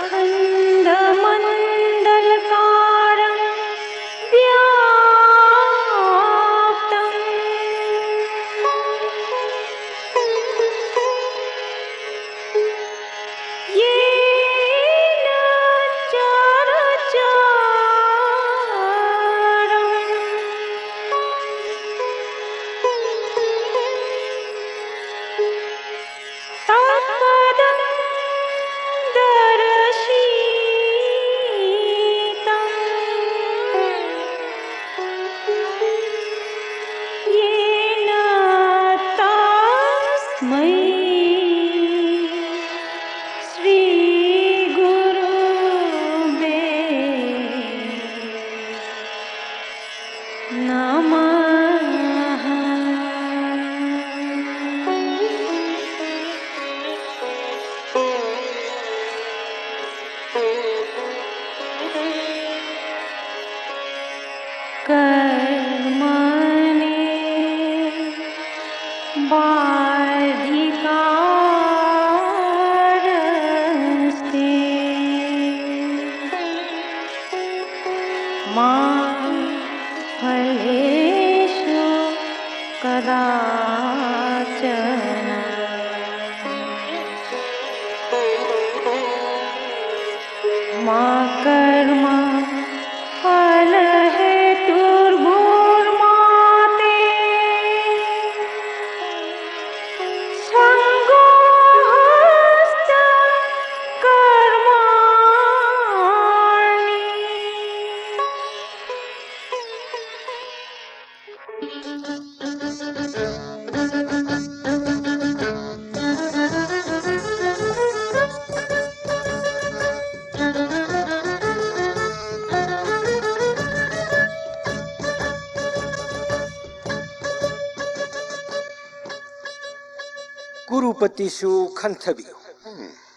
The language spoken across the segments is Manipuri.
अखण्डमण्डलकारं व्याप्तं येन चराचरं तत्पदं दर्शितं येन तस्मै श्रीगुरुवे नमः। कर्मणे बाधिकारस्ते मा फलेषु कदाचन मा कर्म फलहेतुर्भूर्मा ते संगोऽस्त कर्माणि। कुरुपतिसु खंथबियो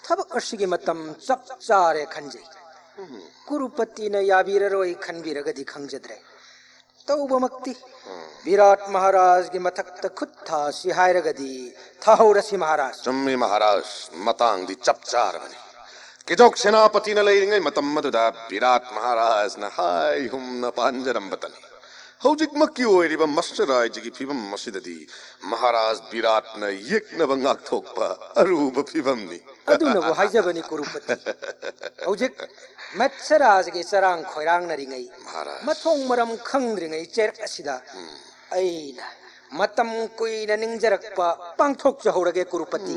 थबक असिगे मतम चप चारे खंजे कुरुपतिना याबिररोय खनबिरगदि खंजद्रे तौबमक्ति विराट महाराज के मथक्ता खुत्था सिहायरगदि थाहौरसि महाराज। चुम्मी महाराज मतांग दी चप चार बने किजोक सेनापति न लेंगे मतम मधुदा विराट महाराज न हाय हुम न पांजरम बतनी हौजिक मक्की ओइरिबा मस्टराज की फिबम मसिददी महाराज विराट न येक न बंगाक थोकपा अरूब फिबमनी अदुनबो हाइजबनी कुरुपति हौजिक मत्सराज के चरांग खोइरांग नरिङै महाराज मथोंग मरम खंद्रिङै चेर असिदा ऐना मतम कुइना निंजरक्पा पांगथोक जहौरगे कुरुपति।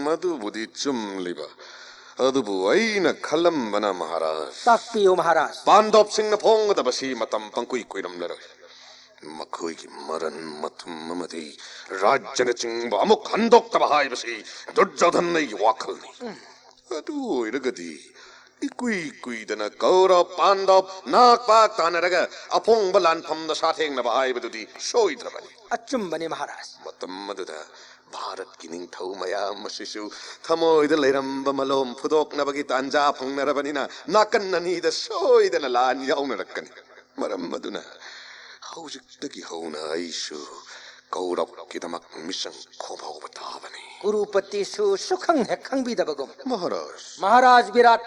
मधुबुदी चुमलिबा अदुबु ऐना खलम्बना महाराज ताकपियो महाराज। पांडव सिंह न फोंगदबसी मतम पंकुई कोइरम लरय मखोई की मरन मथुम ममदी राज्य न चिंग अमुक हंदोक तबहाइबसी दुर्योधन नै वाखल नै अदु ओइरगदी इकुई कुइदना कौरव पांडव नाक पाक तानरग अफोंग बलान फम द साथेंग न बहाइबदुदी सोइद्रबनी अचुम्बनी महाराज। मतम मदुदा भारत की निंगथौ मयाम मसिसु थमोइद लेरंब मलोम फुदोकनबगी तांजा फंगनरबनिना नाकन ननीद सोइदना लान याउनरक्कनी मरम मदुना हौजिक्तगी हौना आइसु कौरव किदमक मिशन खोभाव बताबनी कुरुपतिसु सुखंग हेखंग बिदबगुम महाराज महाराज विराट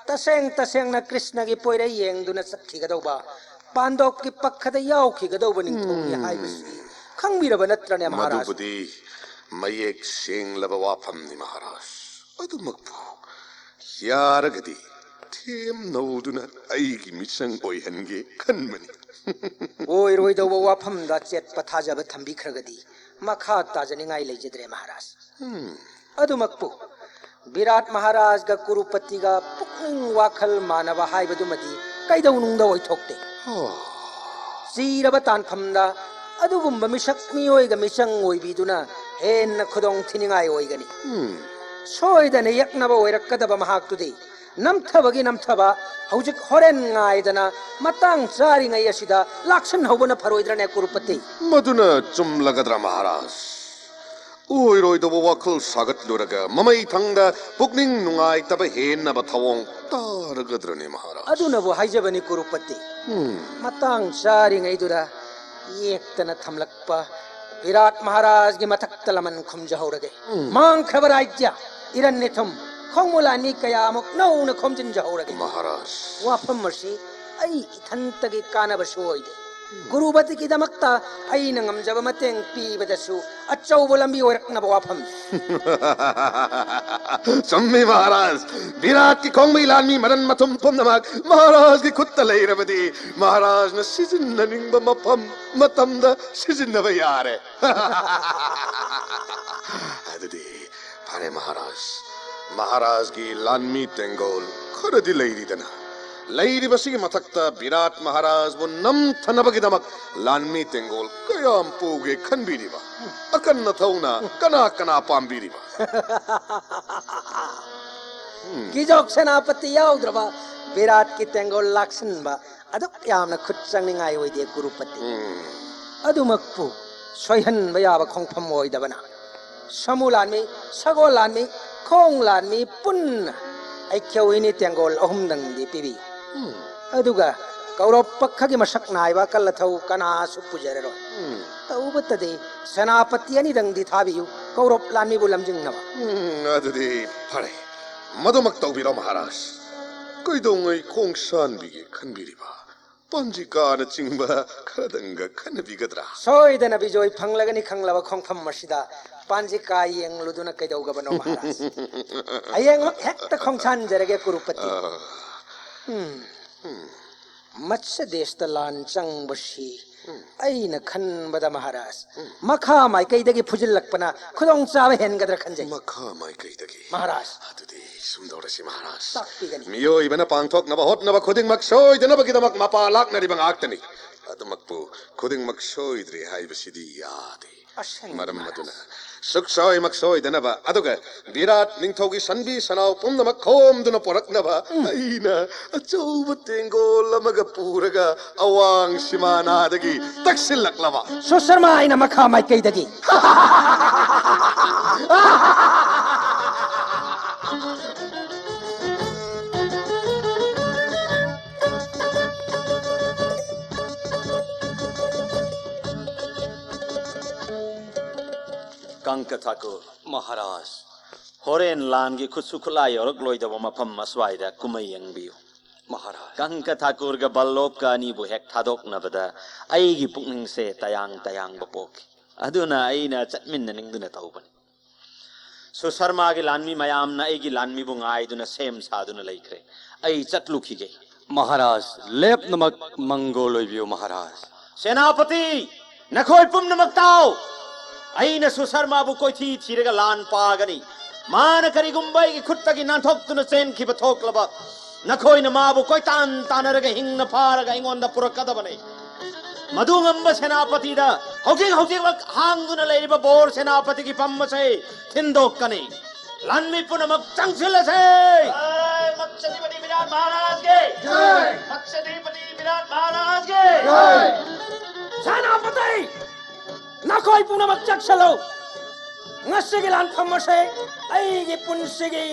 तसेंग तसेंग न कृष्ण की पोइरे येंगदुना सखिगदौबा पांडव की पखद याउखिगदौबा निंगथौनी हाइबसी खंगबिरब नत्रने महाराज। मधुबुदी मयेक सेंग लब वाफमनी महाराज अदुमकपु यारगदी थेम नौदुना आइगी मिशन ओइहनगे खनमनी ओइरोइदौबा वाफमदा चेत पथाजब थंबिखरगदी मखा ताजनिंगाई लेजद्रे महाराज। अदुमकपु विराट महाराज गा कुरुपति गा पुक्निंग वाखल मानव हाइबदुमदी कैदौनुंगदा ओइथोक्ते सीरब तानफमदा अदुगुम्ब मिसक्मी ओइगा मिसंग ओइबिदुना henna खुदोंग थिनिंगाई ओइगनी सोइदने यक्नब ओइरक्कदब महाक्तुदे नमथबगी नमथबा हौजिक होरेन ngaidana matang charingai asida laksan hobana pharoidrane Kurupati मधुना चुमलगद्रा महाराज ओइरोइदब वाखल सागत लोरगा ममै थंगदा पुक्निंग नुंगाई तब हेन्नब थवोंग तारगद्रने महाराज अदुनबो हाइजबनी Kurupati matang charingai dura yektana thamlakpa Virat महाराज के मथक्तलमन खुमजहौरगे मांग खबर आज्ञा इरन्नेथुम ꯈꯣꯡꯃꯨꯂꯥꯟꯃꯤ ꯀꯌꯥꯃꯨꯛ ꯅꯧꯅ ꯈꯣꯝꯖꯤꯟꯖꯍꯧꯔꯒꯦ महाराज ꯋꯥꯐꯝ ꯑꯁꯤ ꯑꯩ ꯏꯊꯟꯇꯒꯤ ꯀꯥꯟꯅꯕꯁꯨ ꯑꯣꯏꯗꯦ ꯒꯨꯔꯨꯄꯇꯤꯒꯤꯗꯃꯛꯇ ꯑꯩꯅ ꯉꯝꯖꯕ ꯃꯇꯦꯡ ꯄꯤꯕꯗꯁꯨ ꯑꯆꯧꯕ ꯂꯝꯕꯤ ꯑꯣꯏꯔꯛꯅꯕ ꯋꯥꯐꯝ चम्मे महाराज विराट की खोंगमई लालमी मरन मथुम पुनमक महाराज की खुत्त लेरबदी महाराज न सिजिन्ननिंग मफम मतमद सिजिन्नब यारे अदुदी फारे महाराज महाराज की लालमी तेंगोल खरदी लेरीदना लेरीबसी मथक्ता विराट महाराज वो नम थनबगिदमक लालमी तेंगोल कयाम पूगे खनबीरीबा अकन्न थौना कना कना पांबीरीबा गिजोक सेनापति याउद्रबा विराट की तेंगोल लाक्सनबा अदुक यामना खुद चंगनिंगाई ओइदे गुरुपति अदुमकपु सोयहनबा याबा खोंगफम ओइदबना समूलानमी सगोलानमी खोंगलानमी पुन्ना ऐख्यौइनी तेंगोल अहुमदंगदी पिबी अदुगा कौरव पक्खगी मसक नायबा कल्लथौ कनासु पुजररो तौबतदे सेनापति अनिदंगदी थाबियु कौरव लानमीबु लमजिंगनबा अदुदी फरे मधुमक तौबिरो महाराज कोइदोंगै खोंगसानबिगे खनबिरिबा पंजिकान चिंबा खरदंग खनबिगद्रा सोइदन बिजोय फंगलगनी खंगलबा खोंगफम मसिदा पांजिका येंगलुदुना कैदौगबनो महाराज अयेंग हेक्ता खोंगसान जरगे कुरुपति मत्स्य देशता लान चंगबसी अइना खनबदा महाराज मखा माइकैदगी फुजिल्लकपना खुदोंग चाबा हेनगद्रा खंजै मखा माइकैदगी महाराज अदुदी सुंदरसी महाराज ताक्पिगनी मियोइबना पांगथोकनबा होतनबा खुदिंगमक सोइदनबगिदमक मपा लाकनरिबा ngaktani अदुमकपु खुदिंगमक सोइद्रि हाइबसिदी यादे असेंग मरम मदुना सुखसोय मक्सोय दनबा अदुगा विराट निंथौगी सनबी सनाव पुंदमक खोमदुना पोरकनबा अइना अचौब तेंगोल अमगा पूरगा अवांग सिमानादगी तक्सिलकलबा सुशर्मा आइना मखा माइकैदगी कंक ठाकुर महाराज होरेन लानगी खुसु खुलाई और लोइदब मफम मस्वाइदा कुमई यंगबियु महाराज कंक ठाकुर ग बल्लोप का अनीबु हेक थादोकनबदा अइगी पुकनिंग से तयांग तयांग बपोकी अदुना अइना चटमिन्ननिंगदुना तौबनी सुशर्मा गी लानमी मयामना अइगी लानमी बु ngaइदुना सेम सादुना लैख्रे अइ चटलुखिगे महाराज लेपनमक मंगोलोइबियो महाराज सेनापति नखोय पुमनमक ताओ अइना सुशर्मा बु कोइथी थिरगा लान पागनी मान करिगुंबई की खुत्तगी नाथोक्तुन सेन खिब थोकलबा नखोइन माबु कोइतान तानरगा हिंगना फारगा इंगोंदा पुरकदबने मधुंगंब सेनापति दा हौजिंग हांगदुन लेरिबा बोर सेनापति की पम्मसे थिंदोकने लानमी पुनमक चंगसिलसे जय मत्स्यधिपति विराट महाराज के जय मत्स्यधिपति विराट महाराज के जय सेनापति नखोय पुनमक चक्सलो ngasigi lan phamase aigi punsigi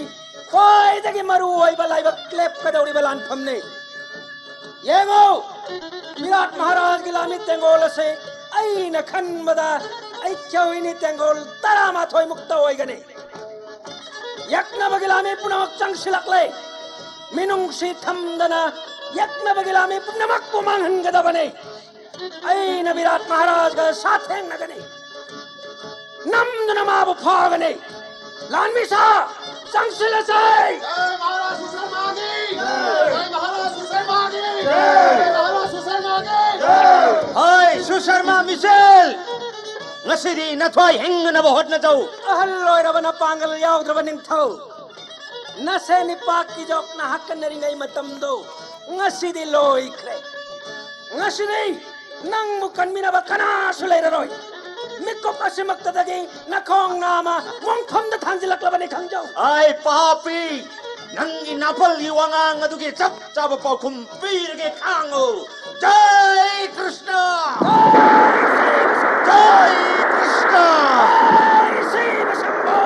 khoidagi maru oiba laiba klep kadauri balan phamne yengo virat maharaj gi lami tengol se aina khanbada ai chawini tengol tarama thoi mukta oigane yakna bagilami punamak changsilakle minung si thamdana yakna bagilami punamak pumanghan gadabane aina virat maharaj ga satheng nagane नमदनमाबु फागने लानमिसा संगसिलसै जय महाराज सुशर्मा की जय महाराज सुशर्मा की जय महाराज सुशर्मा की जय हाय सुशर्मा मिसेल ngasidi nathoi hengna ba hotna jau ahal loirabana pangal yaudraba ningthau naseni pakki jok na hakkanari ngai matam do ngasidi loikre ngasidi nang mukanmina ba kana sulairaroi mikop asimaktadagi nakong nama mongthom da thanjilaklabani khangjau ai papi nangi napal iwangang adugi chap chap paukhum pirge khango jai krishna jai krishna Shiva Shambho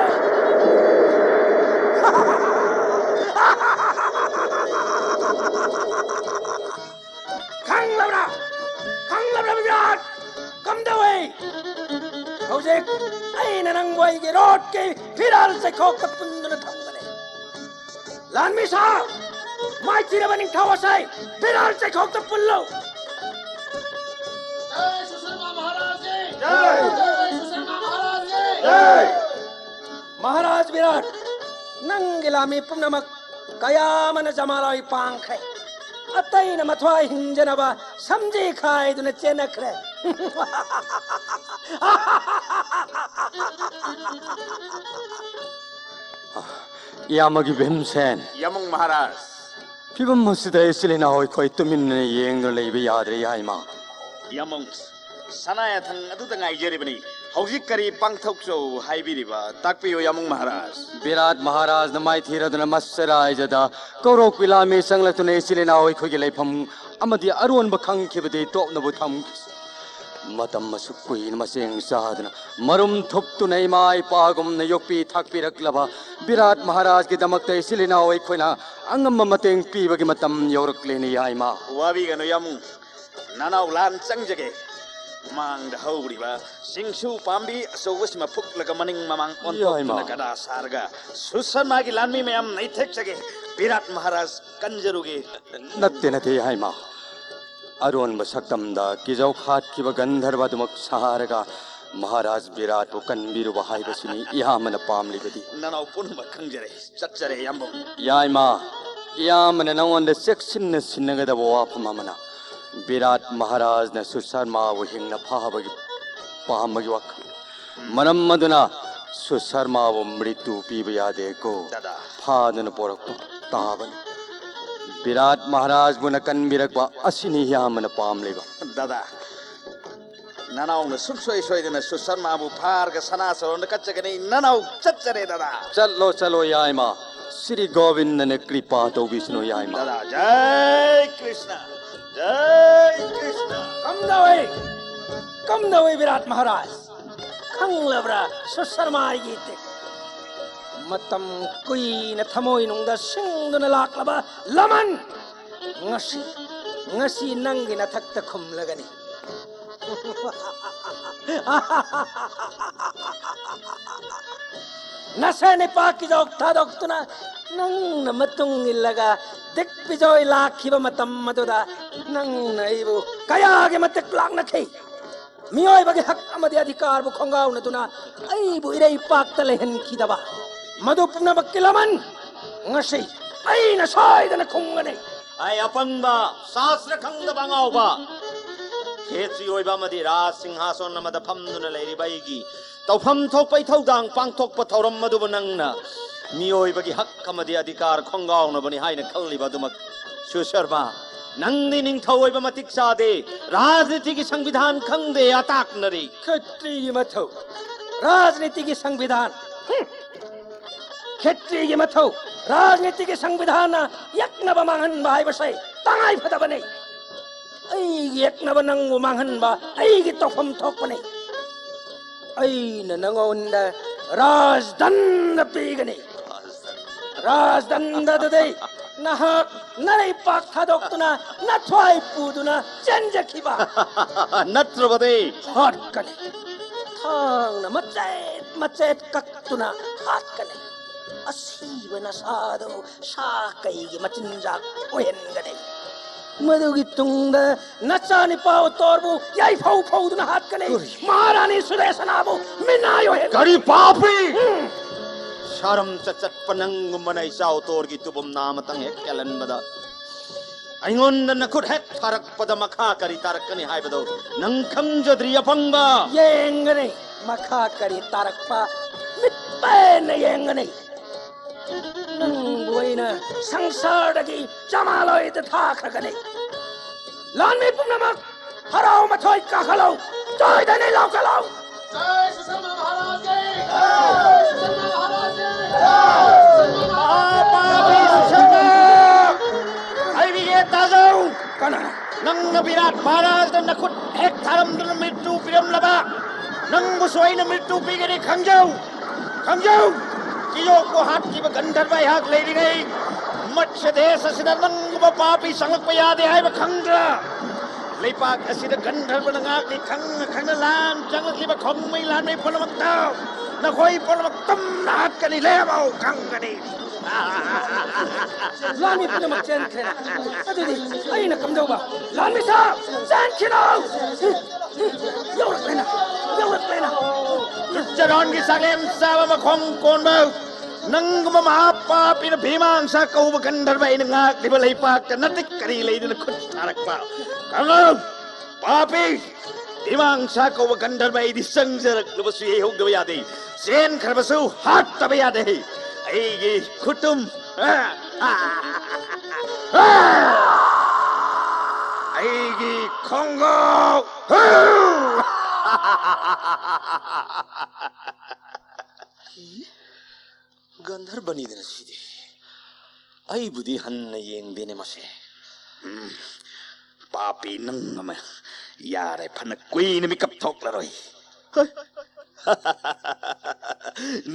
Khanglabra Virat come the way Howsek aina nang boy ge rot ke firal se khok punna thamgane Lan Misa! Mai tira ba ning thawasay? Biral chay khok ta pullo! Maharaj Virat! Nang gilami pumnamak kaya man jamalay pangkhay. Atay na mathway hinjana ba samji khay duna chenakre. Yamagi Bhimsen. Yamung Maharaj. Pibam masida isilina hoy koi tumin ne yeng no leibi yadre yaima. Yamung. Sanaya thang adu ta ngai jeri bani. Hojik kari pangthok so haibiriba takpiyo Yamung Maharaj. Virat Maharaj namai thiraduna masara ijada korok pilami sanglatune isilina hoy koi leifam amadi aron bakhang khibade top na butham matam masukui maseng sadana marum thuptu nei mai pagum na yokpi thakpi raklaba Virat Maharaj ki damak te isilina hoy khoina angam mateng pi bagi matam yorakle ni yaima Wabi gano Yamung. Nanaw lan changjage. Mang da hawriba singsu pambi so wisma phuklaga maning mamang ontok na kada sarga Susarma gi lanmi mayam nai thekchage Virat Maharaj kanjaruge natte nate yaima aron basaktam da kijau khat kiba gandharba dumak saharaga Maharaj Virat ko kanbiru bahai basini yamana pamli badi nanaw punma khangjare chachare Yamung yaima yamana nawanda section na sinaga da wa phamamana Virat Maharaj na Susarma wo hingna phabagi pamagi wak manam maduna Susarma wo mritu piba yade ko dada phadana porak taban Virat Maharaj buna kanbirakba asini yamana pamleba dada nanaw na subsoi soidena Susarma bu pharga sana saron kachagani nanaw chachare dada chalo chalo yaima Sri Govinda ne kripa to Vishnu yaima dada jai Krishna Come the way Virat Maharaj. Kang labra Susarma gite. Matam kui na thamoy nung da sing na laklaba laman. Ngasi nangi na thakta khum lagani. Nasane paki jok thadok tuna nang na matung ilaga dik bijoy lakhiba matam maduda nang na ibu kaya ge matek lak na khei miyoy bagi hak amadi adhikar bu khongaw na tuna ai bu irei pak tale hen khidaba madu puna bakkilaman ngasi ai na sai da na khungane ai apangba sasra khangda bangawba khetri oiba madi ra singhason namada phamduna leiri baigi tawpham thokpai thodang pangthokpa thoram madu banangna miyoy bagi hak amadi adhikar khongaw na bani haina khalliba dumak Susarma nangni ning thawaiba matik sade rajniti ki संविधान khangde atak nari khetri gi mathau rajniti gi संविधान khetri gi mathau rajniti gi संविधान yakna ba mangan bai basai tangai phada bane ai yakna ba nang mangan ba ai gi tofam thok bane ai na nangonda rajdan pigani rajdan da dei nahak nalai pak thadok tuna na thwai puduna chanja khiba natrabade hot kane thang na macet kaktuna hat kane asiba na sado sa kai gi machinjak ohen gane madugi tungda nachani pau torbu yai phau duna hat kane maharani sudesanabu minayo he gari papi sharam chachat panang manai sao tor gi tubum nam tang hek kalan bada aingon na khut hek tharak pada makha kari tarakani hai bado nang khang jodri apangba yengane makha kari tarakpa mitpe na yengane nang buina sangsar dagi jamaloi ta thakhragane lan me pumnamak harau mathoi ka khalau joy dane lau kalau jai Susarma Maharaj ki jai Susarma Maharaj ki kana nang Virat Maharaj na khut hek tharam dun mittu piram laba nang busoi na mittu pigani khangjau kiyo ko hat ki gandhar bai hak leiri gai matsya desa sida nang ba papi sangak pa yade hai ba khangra leipak asida gandhar ba ngak ni khang lan jangak li ba khom mai lan mai polamak tau na khoi polamak tam na hat kani lebau khang kani ꯂꯥꯟꯃꯤ ꯄꯨꯝꯅꯃꯛ ꯆꯦꯟꯈ꯭ꯔꯦ ꯑꯗꯨꯗꯤ ꯑꯩꯅ ꯀꯝꯗꯧꯕ ꯂꯥꯟꯃꯤ ꯁꯥ ꯆꯦꯟꯈꯤꯅꯣ ꯌꯧꯔꯛꯂꯦꯅ ꯆꯔꯣꯟꯒꯤ ꯆꯥꯛꯂꯦꯝ ꯆꯥꯕ ꯃꯈꯣꯡ ꯀꯣꯟꯕ ꯅꯪꯒꯨꯝꯕ ꯃꯍꯥꯄꯥꯄꯤꯅ ꯚꯤꯃꯥꯡꯁꯥ ꯀꯧꯕ ꯒꯟꯙꯔꯕ ꯑꯩꯅ ꯉꯥꯛꯂꯤꯕ ꯂꯩꯄꯥꯛꯇ ꯅꯠꯇꯦ ꯀꯔꯤ ꯂꯩꯗꯨꯅ ꯈꯨꯠ ꯊꯥꯔꯛꯄ ꯀꯪꯂꯝ ꯄꯥꯄꯤ ꯚꯤꯃꯥꯡꯁꯥ ꯀꯧꯕ ꯒꯟꯙꯔꯕ ꯑꯩꯗꯤ ꯆꯪꯖꯔꯛꯂꯕꯁꯨ ꯌꯩꯍꯧꯗꯕ ꯌꯥꯗꯦ ꯆꯦꯟꯈ꯭ꯔꯕꯁꯨ ꯍꯥꯠꯇꯕ ꯌꯥꯗꯦ ꯑꯩꯒꯤ ꯈꯨꯇꯨꯝ ꯑꯩꯒꯤ ꯈꯣꯡꯒꯥꯎ ꯒꯟꯙꯔꯕꯅꯤꯗꯅ ꯁꯤꯗꯤ ꯑꯩꯕꯨꯗꯤ ꯍꯟꯅ ꯌꯦꯡꯗꯦꯅꯦ ꯃꯁꯦ ꯄꯥꯄꯤ ꯅꯪ ꯑꯃ ꯌꯥꯔꯦ ꯐꯅ ꯀꯨꯏꯅ ꯃꯤꯀꯞ ꯊꯣꯛꯂꯔꯣꯏ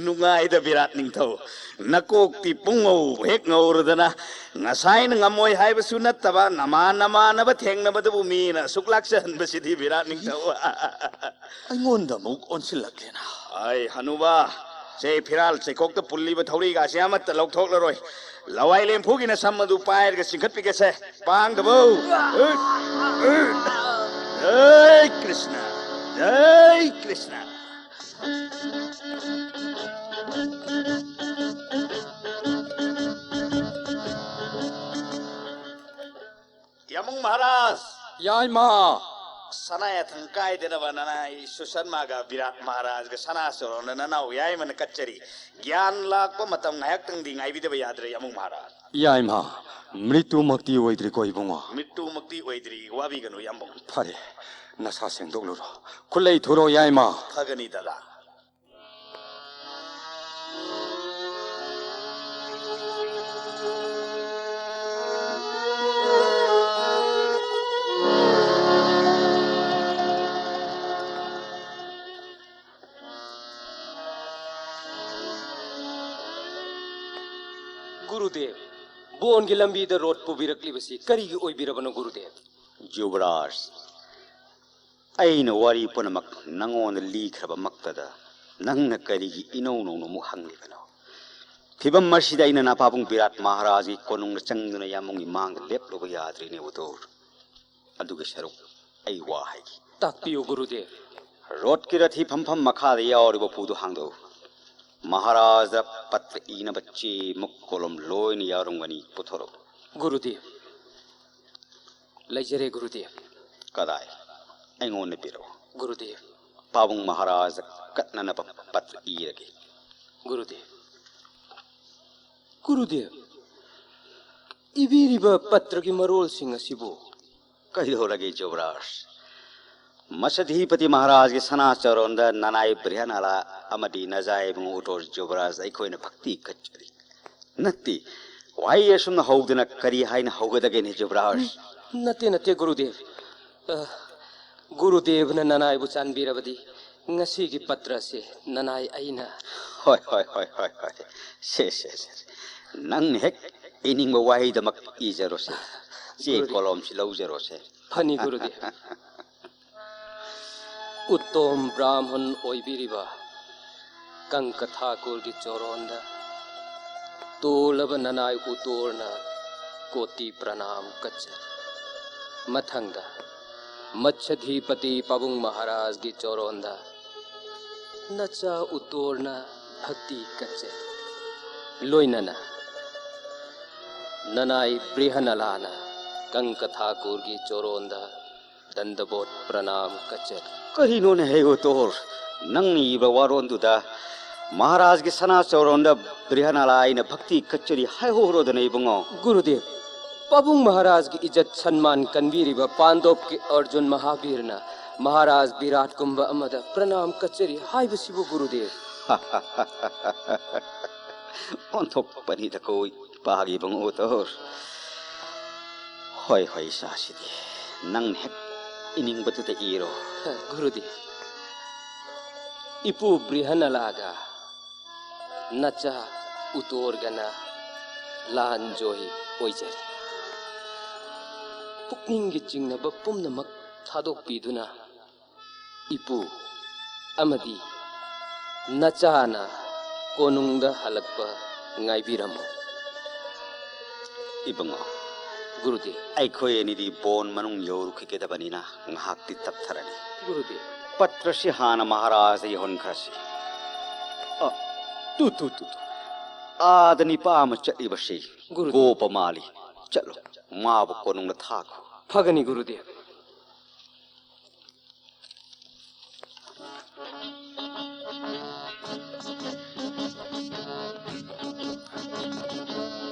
ꯅꯨꯡꯉꯥꯏꯗ ꯕꯤꯔꯥꯠ ꯅꯤꯡꯊꯧ ꯅꯀꯣꯛꯇꯤ ꯄꯨꯡꯉꯧ ꯍꯦꯛ ꯉꯧꯔꯗꯅ ꯉꯁꯥꯏꯅ ꯉꯝꯃꯣꯏ ꯍꯥꯏꯕꯁꯨ ꯅꯠꯇꯕ ꯅꯃꯥꯟꯅꯕ ꯊꯦꯡꯅꯕꯗꯕꯨ ꯃꯤꯅ ꯑꯁꯨꯛ ꯂꯥꯛꯆꯍꯟꯕꯁꯤꯗꯤ ꯕꯤꯔꯥꯠ ꯅꯤꯡꯊꯧ ꯑꯩꯉꯣꯟꯗ ꯑꯃꯨꯛ ꯑꯣꯟꯁꯤꯜꯂꯛꯂꯦꯅ ꯑꯩ ꯍꯅꯨꯕ ꯆꯦ ꯐꯤꯔꯥꯜ ꯆꯩꯀꯣꯛꯇ ꯄꯨꯜꯂꯤꯕ ꯊꯧꯔꯤꯒꯥꯁꯦ ꯑꯃꯠꯇ ꯂꯧꯊꯣꯛꯂꯔꯣꯏ ꯂꯋꯥꯏ ꯂꯦꯝꯐꯨꯒꯤꯅ ꯁꯝ ꯑꯗꯨ ꯄꯥꯏꯔꯒ ꯆꯤꯡꯈꯠꯄꯤꯒꯦꯁꯦ ꯄꯥꯡꯗꯕꯧ जय कृष्ण जय कृष्ण यमुंग महाराज याइमा सनाया थंकाय देनबा ननाई सुशर्मागा विराट महाराज गा सना सरोन ननाव याय मन कच्चरी ज्ञान लाक मतम नायक तंगदी ngaibidaba yadre yamung महाराज याइमा मृत्यु मक्ति ओइद्रि को इबुंगो मिट्टू मुक्ति ओइद्रि वाबी गनो यम्बुंग फरे नसा सेंदोक्लोरो खुलै थुरो याइमा फगनी दला गुरुदेव बोन की लंबी द रोड पुबिरकली बसी करी की ओई बिरबनो गुरुदेव युवराज अइन वारी पुनमक नंगोन लीखरब मक्तदा नंगन करीगी इनौ नौनो मु हंगलिबनो फिबम मर्सिदा इन नापाबुंग विराट महाराज की कोनुंग चंगदुन यामुंग मांग लेपलोब याद्रिने उतोर अदुगे सरुक अई वा हाइगी ताकपियो गुरुदेव रोड की रथी फमफम मखाद यावरिब पुदु हांगदो महाराज पत्र इन बच्चे मुक्कोलम लोइन यारुंगनी पुथोरो गुरुदेव लजरे गुरुदेव कदाय ऐंगोन पिरो गुरुदेव पाबुंग महाराज कत्नन पत्र ईरगे गुरुदेव गुरुदेव इबीरिबा पत्र की मरोल सिंह सिबो कहिदोरगे युवराज मसधीपति महाराज के सना चरोंद ननाई ब्रहनाला अमदी नजायब उठोर युवराज अखोइन भक्ति कच्चरी नत्ती वाई असुम हौदन करी हाइन हौगदगे ने युवराज नते नते गुरुदेव गुरुदेव न ननाई बुचान बीरबदी ngasi gi patra se nanai aina होय होय होय होय होय से नंग हेक इनिंग वाई दमक इजरो से जे कलम से लौजरो से फनी गुरुदेव उत्तम ब्राह्मण ओइबिरिबा कंक ठाकुर की चोरोंदा तोलब ननाय उतोरना कोटि प्रणाम कच्चर मथंगा मच्छधीपति पाबुंग महाराज की चोरोंदा नचा उतोरना भक्ति कच्चर लोइनना ननाय बृहनलाना कंक ठाकुर की चोरोंदा दंडबोट प्रणाम कच्चर कहिनो ने हेगो तोर नंग इबा वारोंदुदा महाराज के सना चौरोंदा बृहनाला इन भक्ति कच्चरी हाय होरो दने बंगो गुरुदेव पाबुंग महाराज की इज्जत सम्मान कन्वीरिबा पांडव के अर्जुन महावीर न महाराज विराट कुंभ अमद प्रणाम कच्चरी हाय बसिबो गुरुदेव ओंथोक पनी तको पागी बंगो तोर होय होय सासिदी नंग हेक इनिंग बतुते इरो गुरुदेव इपु बृहनलागा नचा उतोरगना लान जोई ओइजरी पुकनिंगी चिंगनब पुमनमक थादोकपीदुना इपु अमदी नचाना कोनुंगदा हलकपा ngaibiramo Ibungo, Gurudev, Aikoi any the bone manung yor kikedabanina, and hakti taptarani. Gurudev. Patrashi Hana Maharaj the Hon Krasi. Tu. The Nipa much Ibashi, Guru. Go Pamali, Chalo, Mabu Konung the Taku. Phagani Gurudev.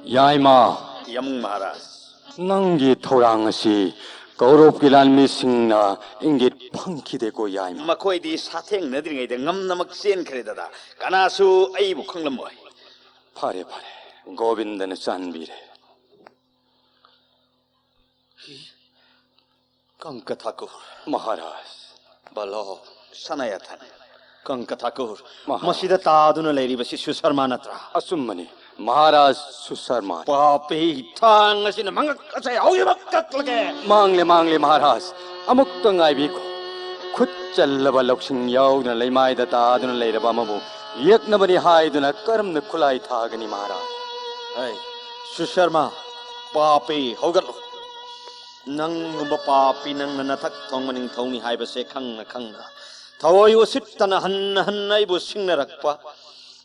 Yaima, Yamung Maharaj. Nangi Torangasi, Gaurop Gilanmi Singna, Ingit Punky de Goyaima. Makoi di Sateng Nadring, the Ngam Namak Sen Credada, Kanasu Aibu Konglamoy. Pare, Govindan Sanbire. Kankatakur, Maharaj, Balo, Sanayatan, Kankatakur, Maharaj. Masida Taduna Lady Basis Sarmanatra. Asumani, Maharaj Susarman. Papi, tongue as in a manga, say, oh, you got Mangli Maharaj, Amuktang Ibiko. Kutchalava Loksing Yaw, the Lemai that Adun later Bamabu. Yet nobody hide in a Karam the Kulai Tagani Maharaj. Hey, Susharma, Papi, Hogalo. Nang Papi, Nang Natak, Tongmaning Tony Hibase, Kanga. Tawa you sit on a Hanaibu Singarakpa.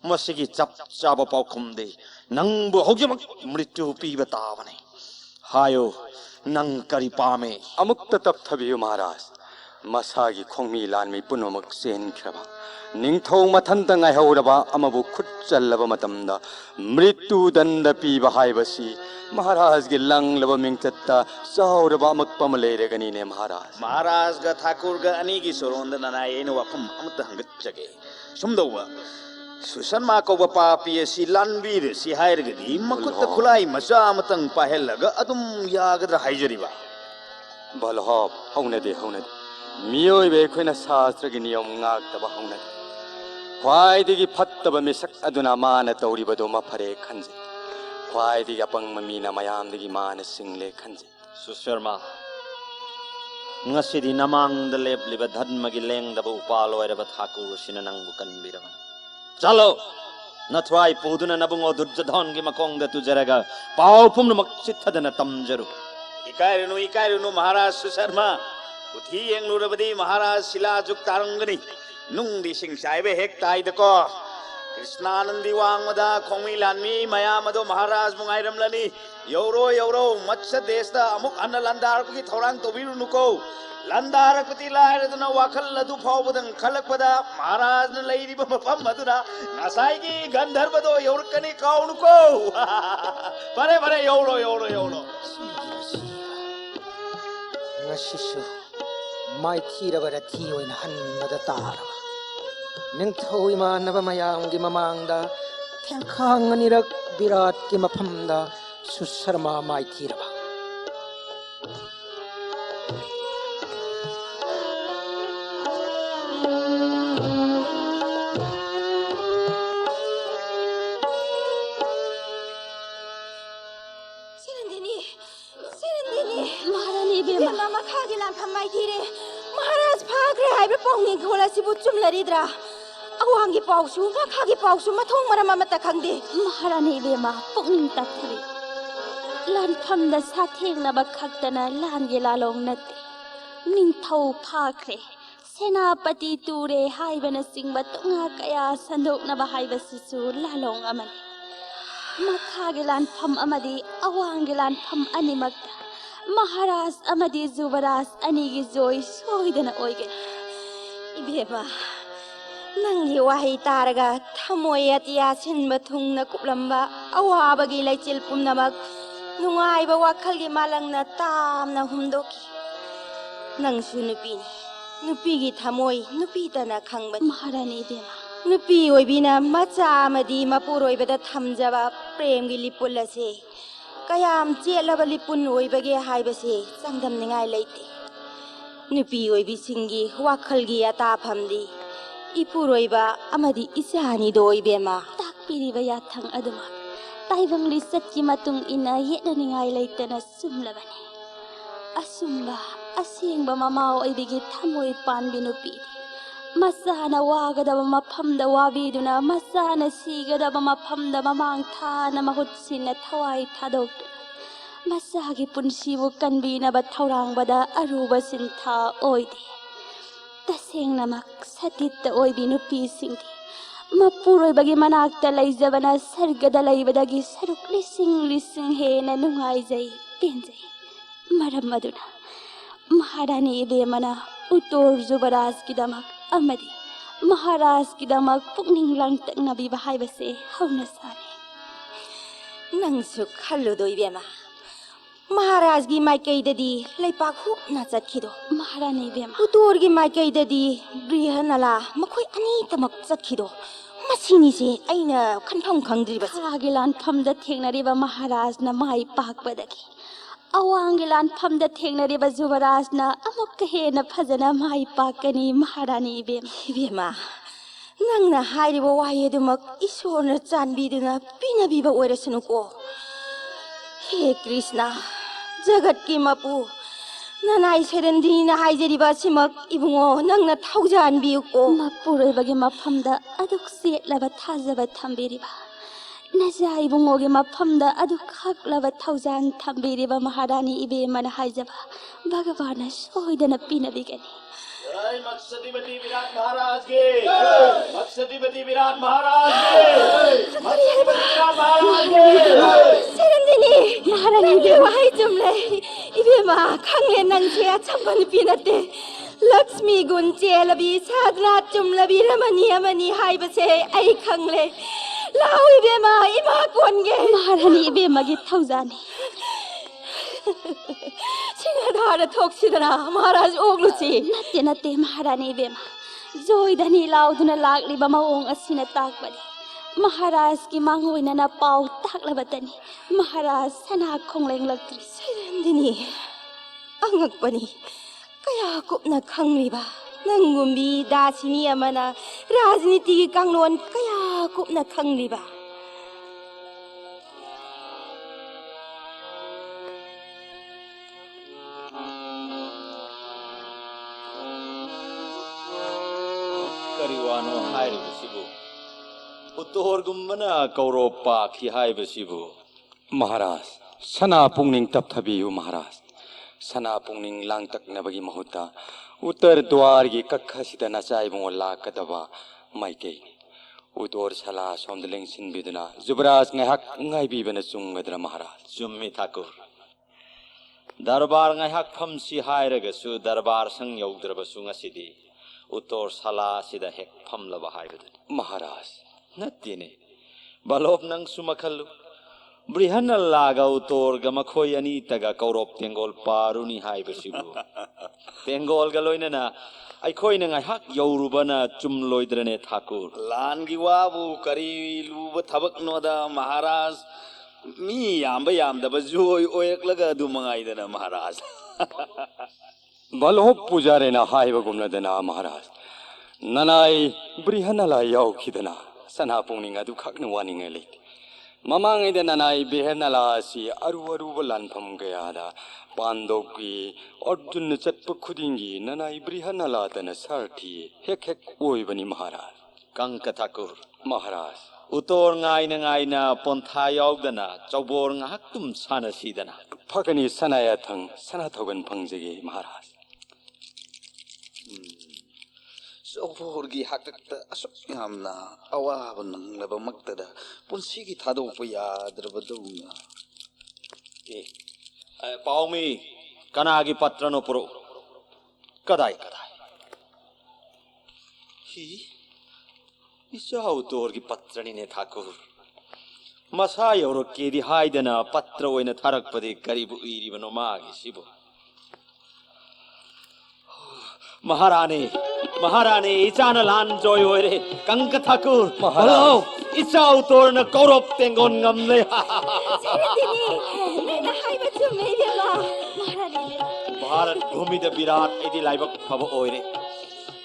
Masigi chap chaba pau kumde nang bu hogyam mritu piba tavane hayo nang kari pame Amukta Taptabi Maharaj, Masagi Kongmi Lanmi Punomak Sen Kraba. Ningtong Matantang I Hodaba, Amabu Kutchalava Matamda, Mritu Danda Piba Haibasi, Maharaj Gilang Lava Mingtata, Sauraba Makpamale Ganine Maharaj. Maharaj ga Thakur ga anigi soronda nanay eno wapam amutang gachage sumdawa Susanma ko papi si lanbir si hairgadi makut khulai macha amatang pahelaga adum yagadra haijariba Balhop, Honade. Mio Bekuna Sastraginium Nagtaba Honade. Why did he put the Misak Aduna Mana Toribadoma Pare Kanzi? Why did Yapang Mamina Mayam the Gimana Single Kanzi? Susharma Ngasidi namang the leb liba dhanmagileng da upalo era bathaku sinanang bukan biraman Chalo Natwai Puduna Nabungo Durjadon Gimakong the Tujaraga Pau Pum Maksita than a Tamjaru Ikairunu Maharaj Susharma Uthi and Lurabadi Maharaj Sila Juktarangani Nung di Sing Saibe Hek Tai the Ko Krishnanandi Wangmada Kongilanmi Mayamado Maharaj Mungairam Lani Yoro Matcha Desta Amuk Anna Landarki Torang Tobiru Nuko Landarakati Ladana Wakal Ladu Pawudan Kalakpada Maharaj Lady Pam Madura Nasaiki Gandharvado Yorkani Kaunuko Pare Yoro Nashishu My Tirabara Tio in Han Madatara Ningto Imanava Mayam Gimamanda Tenkang Nirak Virat Gimapamda Susarma My Tiraba Maharani Bima Mama Kagilan Pamaitire Maharaj Pagre Ibe Pongni Gola Sibuchum Laridra Awangi Pausu Makagi Pausu Matong Maramata Kandi Maharani Bima Pongning Tatri Lan Pam the Sating Nabakaktana Lan Yelalong Nati Ning Tau Pagre Senapati Ture Haibana Sing Batunga Kaya Sandok Nabahaiba Sisu Lalong Aman Makagilan Pam Amadi Awangilan Pam Animagda Maharaj Amadi Zubaras Anigi Zoy Soidana Oigan Ibeba Nangi Wahi Taraga Tamoyat Yasin Batung Nakuplamba Awabagi Laichil Pumnamak Nungai Bawakali Malang na Tam na Humdoki Nang Sunupini Nupigi Tamoy Nupita na Kangban Maharani Dema Nupi Oibina Macha Amadi Mapuroi Bada Tamjaba Prem Gilipulase Kayam Jelaba Lipun Oibage Haibase Sangdam Ningai Late Nupi Oibi Singi Wakalgi Atapamdi Ipuroiba Amadi Isani Doibema Takpiriba Yatang Aduma Taibang Lisat Kimatung Ina Yeta Ningai Late na Sumlabani Asumba Asing ba Mamao Oibigi Tamoy Pan Binupi Masana wagadaba mapamda wabiduna Masana sigadaba mapamda mamang ta na mahutsin na tawai tadok ꯃꯁꯥꯒꯤ ꯄꯨꯟꯁꯤꯕꯨ ꯀꯟꯕꯤꯅꯕ ꯊꯧꯔꯥꯡꯕꯗ ꯑꯔꯨꯕ ꯁꯤꯟꯊꯥ ꯑꯣꯏꯗꯦ꯫ ꯇꯁꯦꯡꯅꯃꯛ ꯁꯇꯤꯠꯇ ꯑꯣꯏꯕꯤ ꯅꯨꯄꯤꯁꯤꯡꯗꯤ ꯃꯄꯨꯔꯣꯏꯕꯒꯤ ꯃꯅꯥꯛꯇ ꯂꯩꯖꯕꯅ ꯁꯔꯒꯗ ꯂꯩꯕꯗꯒꯤ ꯁꯔꯨꯛ ꯂꯤꯁꯤꯡ ꯂꯤꯁꯤꯡ ꯍꯦꯟꯅ ꯅꯨꯡꯉꯥꯏꯖꯩ ꯄꯦꯟꯖꯩ꯫ ꯃꯔꯝ ꯑꯗꯨꯅ ꯃꯍꯥꯔꯥꯅꯤ ꯏꯕꯦꯝꯃꯅ ꯎꯇꯣꯔ ꯖꯨꯕꯔꯥꯖꯀꯤꯗꯃꯛ ꯑꯃꯗꯤ ꯃꯍꯥꯔꯥꯖꯀꯤꯗꯃꯛ ꯄꯨꯛꯅꯤꯡ ꯂꯥꯡꯇꯛꯅꯕꯤꯕ ꯍꯥꯏꯕꯁꯦ ꯍꯧꯅꯁꯥꯅꯤ꯫ ꯅꯪꯁꯨ ꯈꯜꯂꯨꯗꯣ ꯏꯕꯦꯝꯃ, ꯃꯍꯥꯔꯥꯖꯒꯤ ꯃꯥꯏꯀꯩꯗꯗꯤ ꯂꯩꯄꯥꯛ ꯍꯨꯞꯅ ꯆꯠꯈꯤꯗꯣ, ꯃꯍꯥꯔꯥꯅꯤ ꯏꯕꯦꯝꯃ ꯎꯇꯣꯔꯒꯤ ꯃꯥꯏꯀꯩꯗꯗꯤ ꯕ꯭ꯔꯤꯍꯅꯂꯥ ꯃꯈꯣꯏ ꯑꯅꯤꯇꯃꯛ ꯆꯠꯈꯤꯗो ꯃꯁꯤꯅꯤꯁꯦ ꯑꯩꯅ ꯈꯟꯐꯝ ꯈꯪꯗ꯭ꯔꯤꯕꯁꯦ꯫ ꯈꯥꯒꯤ ꯂꯥꯟꯐꯝꯗ ꯊꯦꯡꯅꯔꯤꯕ ꯃꯍꯥꯔꯥꯖꯅ ꯃꯥꯏ ꯄꯥꯛꯄꯗꯒꯤ ꯑꯋꯥꯡꯒꯤ ꯂꯥꯟꯐꯝꯗ ꯊꯦꯡꯅꯔꯤꯕ ꯖꯨꯕꯔꯥꯖꯅ ꯑꯃꯨꯛꯀ ꯍꯦꯟꯅ ꯐꯖꯅ ꯃꯥꯏ ꯄꯥꯛꯀꯅꯤ ꯃꯍꯥꯔꯥꯅꯤ ꯏꯕꯦꯝꯃ꯫ ꯏꯕꯦꯝꯃ, ꯅꯪꯅ ꯍꯥꯏꯔꯤꯕ ꯋꯥꯍꯩ ꯑꯗꯨꯃꯛ ꯏꯁꯣꯔꯅ ꯆꯥꯟꯕꯤꯗꯨꯅ ꯄꯤꯅꯕꯤꯕ ꯑꯣꯏꯔꯁꯅꯨꯀꯣ꯫ ꯍꯦ ꯀ꯭ꯔꯤꯁꯅ, ꯖꯒꯠꯀꯤ ꯃꯄꯨ, ꯅꯅꯥꯏ ꯁꯩꯔꯦꯟꯗꯤꯅ ꯍꯥꯏꯖꯔꯤꯕ ꯑꯁꯤꯃꯛ ꯏꯕꯨꯡꯉꯣ ꯅꯪꯅ ꯊꯧꯖꯥꯟꯕꯤꯌꯨꯀꯣ꯫ ꯃꯄꯨꯔꯣꯏꯕꯒꯤ ꯃꯐꯝꯗ ꯑꯗꯨꯛ ꯆꯦꯠꯂꯕ ꯊꯥꯖꯕ ꯊꯝꯕꯤꯔꯤꯕ, ꯅꯖꯥ ꯏꯕꯨꯡꯉꯣꯒꯤ ꯃꯐꯝꯗ ꯑꯗꯨꯛ ꯈꯛꯂꯕ ꯊꯧꯖꯥꯟ ꯊꯝꯕꯤꯔꯤꯕ ꯃꯍꯥꯔꯥꯅꯤ ꯏꯕꯦꯝꯃꯅ ꯍꯥꯏꯖꯕ ꯚꯒꯋꯥꯟꯅ ꯁꯣꯏꯗꯅ ꯄꯤꯅꯕꯤꯒꯅꯤ꯫ मत्स्यधिपति विराट महाराज के, मत्स्यधिपति विराट महाराज के, मत्स्यधिपति विराट महाराज के। ꯁꯩꯔꯦꯟꯗꯤꯅꯤ, ꯃꯍꯥꯔꯥꯅꯤ ꯏꯕꯦꯝꯃ ꯍꯥꯏ ꯆꯨꯝꯂꯦ꯫ ꯏꯕꯦꯝꯃ ꯈꯪꯂꯦ ꯅꯪꯁꯦ ꯑꯆꯝꯕ ꯅꯨꯄꯤ ꯅꯠꯇꯦ, ꯂꯛꯁꯃꯤ ꯒꯨꯟ ꯆꯦꯜꯂꯕꯤ ꯁꯥꯗꯅ ꯆꯨꯝꯂꯕꯤ ꯔꯃꯅꯤ ꯑꯃꯅꯤ ꯍꯥꯏꯕꯁꯦ ꯑꯩ ꯈꯪꯂꯦ꯫ ꯂꯥꯎ ꯏꯕꯦꯝꯃ, ꯏꯃꯥ ꯀꯣꯟꯒꯦ꯫ ꯃꯍꯥꯔꯥꯅꯤ ꯏꯕꯦꯝꯃꯒꯤ ꯊꯧꯖꯥꯟꯅꯤ꯫ ꯁꯤꯡꯍꯙꯥꯔ ꯊꯣꯛꯁꯤꯗꯅ ꯃꯍꯥꯔꯥꯖ ꯑꯣꯛꯂꯨꯁꯤ꯫ ꯅꯠꯇꯦ ꯅꯠꯇꯦ ꯃꯍꯥꯔꯥꯅꯤ ꯏꯕꯦꯝꯃ, ꯖꯣꯏꯙꯅꯤ ꯂꯥꯎꯗꯨꯅ ꯂꯥꯛꯂꯤꯕ ꯃꯑꯣꯡ ꯑꯁꯤꯅ ꯇꯥꯛꯄꯗꯤ ꯃꯍꯥꯔꯥꯖꯀꯤ ꯃꯥꯡꯑꯣꯏꯅꯅ ꯄꯥꯎ ꯇꯥꯛꯂꯕꯇꯅꯤ ꯃꯍꯥꯔꯥꯖ ꯁꯅꯥ ꯈꯣꯡꯂꯦꯡꯂꯛꯇ꯭ꯔꯤ꯫ ꯁꯩꯔꯦꯟꯗꯤꯅꯤ, ꯑꯉꯛꯄꯅꯤ, ꯀꯌా ꯀꯨꯞꯅ ꯈꯪꯂꯤꯕ ꯅꯪꯒꯨꯝꯕꯤ ꯗꯥꯁꯤꯅꯤ ꯑꯃꯅ ꯔꯥꯖꯅꯤꯇꯤꯒꯤ ꯀꯥꯡꯂꯣꯟ ꯀꯌꯥ ꯀꯨꯞꯅ ꯈꯪꯂꯤꯕ꯫ करिवानो हायरिबसिबु उतोरगुम्बना कौरव पाखी हायबसिबु। महाराज, सना पुंगनिंग तपथबियु महाराज। सना पुंगनिंग लांगतकनबगी महुता उत्तर द्वार की कखसिदा नचाइबों लाकदबा माइके उतोर सला सोमदलिंग सिनबिदना जुबराज ngahak ngaibibana chunggadra महाराज। चुम्मी ठाकुर, दरबार ngahak famsi हायरगसु दरबार संग यौद्रबसु ngasidi उतोर सला सिदा हेक फमलबा हायबदुनि। महाराज नत्तिने बलोप नंग सुमखल्लु ब्रिहन लागा उतोर ग मखोय अनि तगा कौरव तेंगोल पारुनी हायबसिबु। तेंगोल ग लोइनना अखोइना ngahak यौरुबना चुमलोइद्रने ठाकुर। लानगी वाबु करी लुब थबक नोदा महाराज मी यामबा यामदबा जोय ओयकलगा अदु मंगाइदना महाराज। बलोप पुजारेना हायबगुमनदना महाराज ननाई ब्रिहनला यावखिदना सना पुंगनिंग अदु खकन वानिंग लेते ममांगैद ननाई बेहनला असि अरु अरुब लानफम गयादा पांडवकी अर्जुन चटप खुदिंगी ननाई ब्रिहनला तन सारथी हेक हेक ओइबनी महाराज। कंक ठाकुर, महाराज उतोर ngaina पोंथा यावदना चौबोर ngahak तुम सानसीदना। फकनी सनाया थंग सना थोगन फंगजेगे महाराज। चौबोरगी हाकत असुक यामना अवाब नंगलबा मक्तदा पुंसीगी थादोकपा याद्रबदौना। पाउमी कनागी पत्रनो पुरो कदाई कदाई ही इसा उतोर की पत्रनी ने ठाकुर मसा यौरो केदी हाइदना पत्र ओइना थारकपदे करीब उइरिबनो मागी सिबो। महारानी महारानी इचान लान जोय होरे कंक ठाकुर बोलो इचा उतोर न कौरव तेंगोन ngमले। सैरंदिनी, नैना हाइबा चुम्ले इबेम्मा। महारानी भारत भूमि द विराट इदि लाइबक फब ओइरे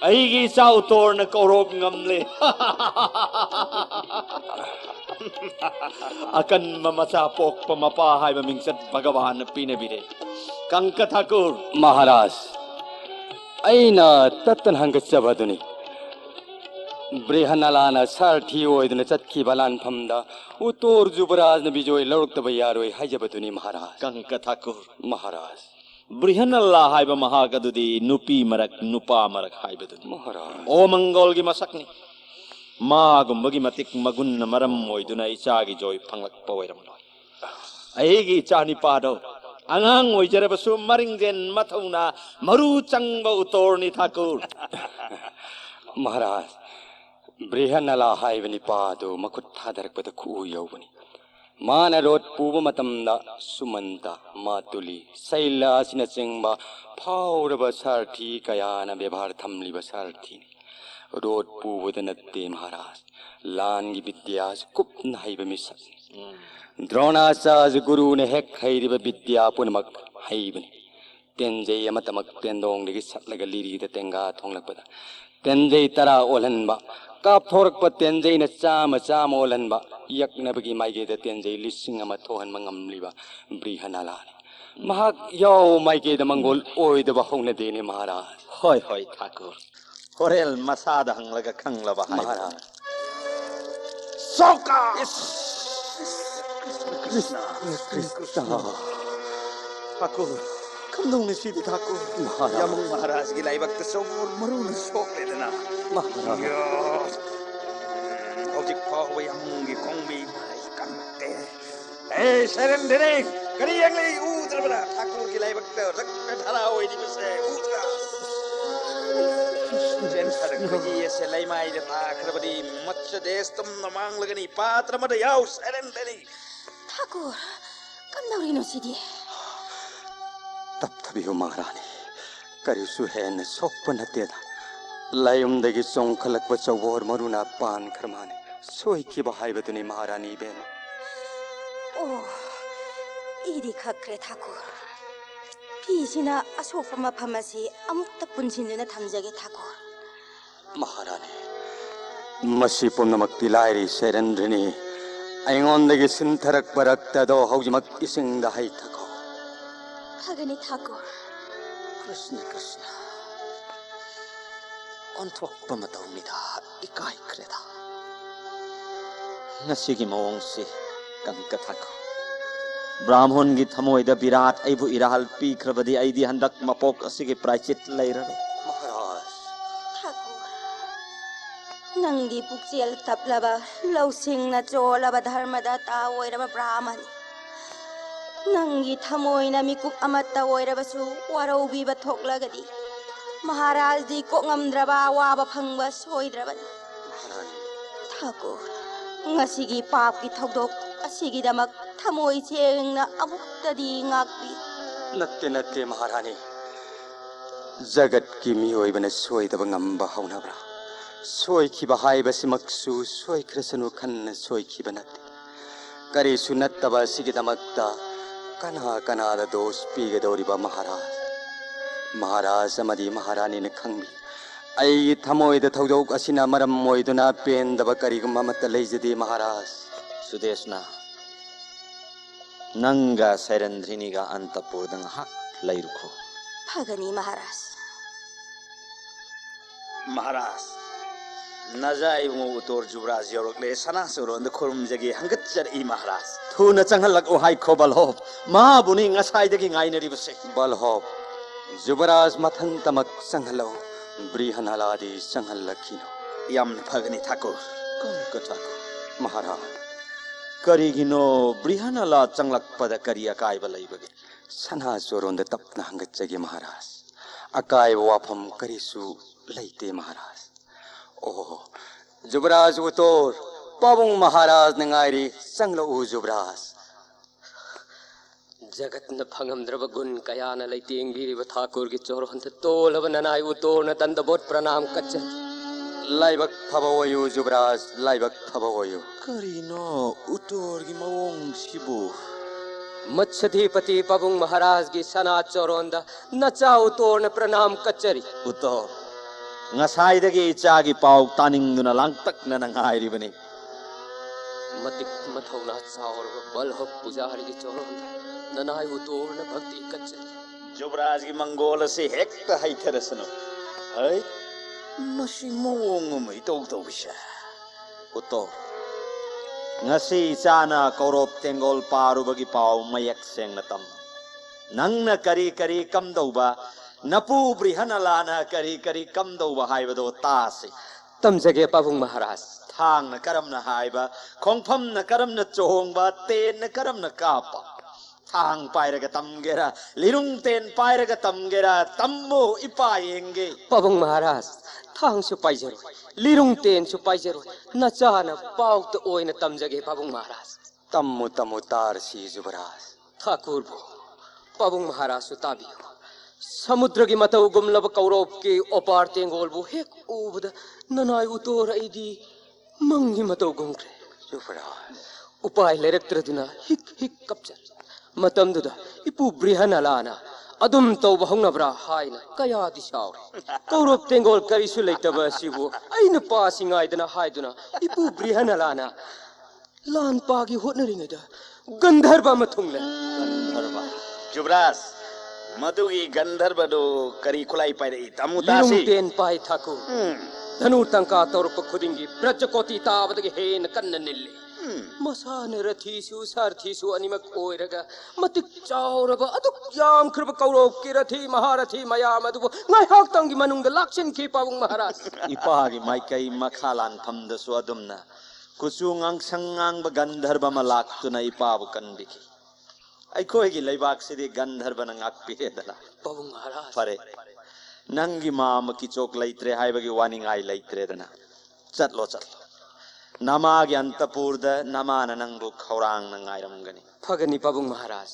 अइगी इचा उतोर न कौरव ngमले। अकन मचा पोक मपा हाइबा मिंगसत भगवान पीने बिरे कंक ठाकुर। महाराज अइना तत्तन हंगचबदुनि ब्रिहनालाना सारथी ओइदुना चतखिबा लानफमदा उतोर जुबराजना बिजोय लौरक्तबा यारोय हाइजबतुनि महाराज कंका ठाकुर महाराज ब्रिहनल्ला हाइबा महाग अदुदी नुपी मरक नुपा मरक हाइबदुनी महाराज ओ मंगोलगी मसकनी मागुम्बगी मतिक मगुन मरम ओइदुना इचागी जोय फंगलकपा ओइरमलोय अहेगी इचानी पादो अंगांग ओइजरबसु मरिंगजेन मथौना मरु चंगबा उतोरनी ठाकुर महाराज ब्रिहनला हाइबनि पादो मखुत थादरकपदा खु यौबनि माना रोड पुबा मतमदा सुमंता मातुली सैला सिना चिंगबा फाउरबा सारथी कयाना व्यवहार थमलिबा सारथी रोड पुबदा नत्ते महाराज लानगी विद्या कुपना हाइबा मिसक द्रोणाचार्य गुरु ने हेक हाइरिबा विद्या पुनमक हाइबनि तेंजै अमतमक तेंदोंदगी सटलगा लिरिदा तेंगा थोंलकपदा तेंजै तरा ओलहनबा कापथोरकपा तेंजैना चामा चामा ओलहनबा यक्नबगी माइगेदा तेंजै लिसिंग अमा थोहनबा ngamliba ब्रिहनालानि महाक याव माइगेदा मंगोल ओइदबा हौनदेने महाराज होय होय ठाकुर होरेल मसादा हंगलगा खंगलबा महाराज सोका ठाकुर कमदोंने सीधी ठाकुर यमुंग महाराज की लाइबक तसवुर मरुन सोक लेदना object power यमुंग की कोंबी भाई कंते ए शरण देने करी अगले उधर बना ठाकुर की लाइबक तो रक्त धरा हुई दी बसे उधर जेन सरक की ये से लाई माई देता खरबदी मच्छ देश तुम नमांग लगनी पात्र मत याव शरण देने ठाकुर कमदौरिनो सिदी तब थबियो महारानी करिसु हेन सोक्प नतेदा लायुमदगी सोंखलकप चौबोर मरुना पान खरमाने सोइखिबा हाइबतुनि महारानी बेन ओ इदी खक्रे ठाकुर फिसिना असोफा मफमसी अमुक्त पुनसिनजुना थमजगे ठाकुर महारानी मसी पुनमक्ति लाइरी सेरंद्रनी अइंगोंदगी सिंथरक परक्तदो हौजिमक इसिंगदा हाइ थको फगनी ठाकुर कृष्ण कृष्ण ऑन्थोक्पा मतौनिदा इकाई क्रेदा नसिगी मवंगसी कंका ठाकुर ब्राह्मण की थमोइदा विराट अइबु इराहल पीख्रबदी अइदी हंदक मपोक असिगे प्रायचित लैररो महाराज ठाकुर नंगी पुक्सेल तपलबा लौसिंगना चोलबा धर्मदा ता ओइरबा ब्राह्मण नंगी थमोइना मिकुप अमत्ता ओइरबसु वारौबीबा थोकलगदी महाराज दी कोंगमद्रबा वाबा फंगबा सोइद्रबनी ठाकुर ngasi पाप की थौदोक असिगिदमक थमोइ चेंगना अमुक्तदी ngakpi नत्ते नत्ते महारानी जगत की मियोइबना सोइदबा ngamba haunabra सोइखिबा हाइबसिमक्सु सोइख्रसनु खन्न सोइखिबा नत्ते करिसु नत्तबा सिगिदमक्ता कना कनादा दोष पीगदौरिबा महाराज महाराज अमदी महारानी ने खंगी आई थमोइद थौदोक असिना मरम मोइदुना पेंदबा करिगुम मत लेजदी महाराज सुदेशना नंगा सैरंद्रिनीगा अंतपुरदंग हक लैरुखो फगनी महाराज महाराज नजाई मो उतोर जुबराज योरकले सना सुरोंद खुरुम जगे हंगचर ई महाराज थुना चंगलक ओहाई खोबल हो महाबुनी ngसाइदगी ngainari base बलहोब जुबराज मथन तमक संहलो ब्रिहनालादी संहलखिनो यम फगनी ठाकुर कंका ठाकुर महाराज करिगिनो ब्रिहनाला चंगलक पद करिया कायबा लैबगे सना चोरोंद तपना हंगचगे महाराज अकाय वाफम करिसु लैते महाराज ओ जुबराज उतोर पाबुंग महाराज नंगाइरी संगलो जुबराज जगत न फंगमद्रब गुण कयान लैतेंग भीरिब ठाकुर की चोरहंत तोलब ननाय उतोर न तंदबोट प्रणाम कच्च लाइबक फबोयो जुबराज लाइबक फबोयो करिनो उतोर की मवोंग सिबु मत्स्यधिपति पबुंग महाराज की सना चोरोंदा नचा उतोर न प्रणाम कच्चरी उतोर ngसाइदगी इचागी पाउ तानिंगदुना लांगतक नंगाइरिबनी मतिक मथौना चावर बलह पुजारी की चोरोंदा ननाय उतोर न भक्ति कच्चरी जुबराज की मंगोल से हेक्ट हाइथरसनो है Masi mawong may tawtaw siya. Uto. Ngasi sana korop tenggol paru bagi pau mayak seng natam. Nang na kari kam daw ba? Napu brihanala na kari kam daw ba hai bado tasi. Tamjage Pabung Maharaj. Thang na karam na hai ba? Kongpham na karam na chohong ba? Ten na karam na kapa. Thang pairaga tamgera. Lirung ten pairaga tamgera. Tammo ipayenge. Pabung Maharaj. Thang su paijero. Lirung ten su paijero. Nachana pauk to oina tamjage Pabung Maharaj. Tammu tammu tar si Jubaraj. Thakur bo. Pabung Maharaj su tabiyo. Samudra ki matau gumlab kaurop ke opar tengol bo hek ubda nanai utor aidi mangi matau gumkre. Jubaraj. Upay lerektraduna hik kapchar. Matam duda ipu brihana lana. Adum tau bahong nabra haina kaya di saure. Kaurop tengol karisu leitaba sibu. Aina pa singai dana haiduna ipu brihana lana. Lan pagi hotnaringada gandharba mathungle. Gandharba. Jubras. Madugi gandharba do kari kulai pai tamu Lirung tasi. ten pai thaku. Dhanu tangka torpa khudingi brajkoti tabadagi hen kanna nille. Masana rathisu sarthisu animak oiraga matik chauraba aduk yam khirba kaurop ki rathi maharathi mayam adubu ngai hak tangi manungda lakshin ki Pabung Maharaj. Ipagi maikai makhalan phamda su adumna. Kusungang sangang ba gandharba malak tu na ipabu kandiki. Aikoi gi leibak sidi gandharba nang akpidala. Pabung Maharaj. Pare. Nangi mama ki chok laitre hai bagi waning ai laitre dana. Chatlo. Nama gi antapurda nama nanangbu khaurang nang airam gani. Phagani Pabung Maharaj.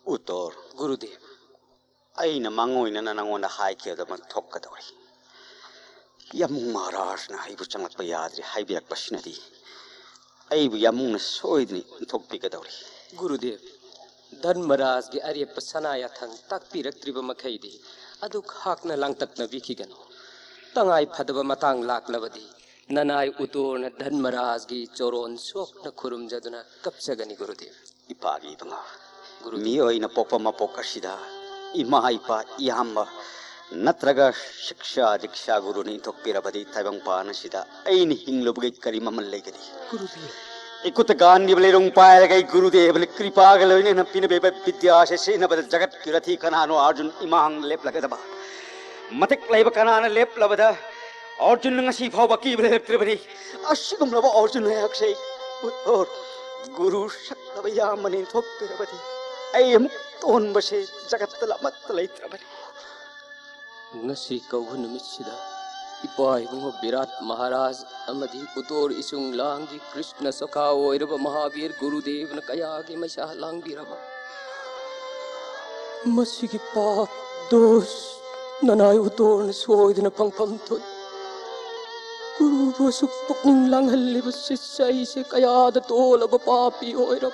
Utor. Gurudev. Aina mangoina na nangonda hai kiyada man thokkadori. Yamung Maharaj na haibu changlatpa yadri haibirakpa sinadi. Aibu yamung na soidni thokpikadori. Gurudev. Dharmaraj gi ariyappa sanaya thang takpiraktriba makhaidi aduk hakna langtakna bikigano. Tangai phadaba matang laklabadi nanai utorna Dharmaraj gi choron sokna khurumjaduna kapsagani Gurudev. Ipagi banga. Mi oina pokpa mapok asida. Ima ipa iyamba natraga shiksha diksha guru ni thokpirabadi taibang pana sida aini hinglobgai kari mamal legadi. Gurudev. Ikut gandhi belerong paer gai gurudev bele kripa galone na pina beba vidya se na bada jagat kirathi kanano arjun imang lep lagadaba. Matik laiba kanana lep labada arjun ngasi phau baki bele tribadi asigum laba arjun akshay or guru shaklaba yamani thokpirabadi ayam ton base jagat lamat laitrabadi. Ngasi kauhu numitsida ipai bungo Virat Maharaj amadi utor isung langi Krishna sakha oiraba Mahavir Gurudev na kaya gi maisa langbiraba. Masigi paap dos nanai utor na soidna pangpam thoi. Guru basuk pukning langhalliba sisai se kaya da tolaba papi oiraba.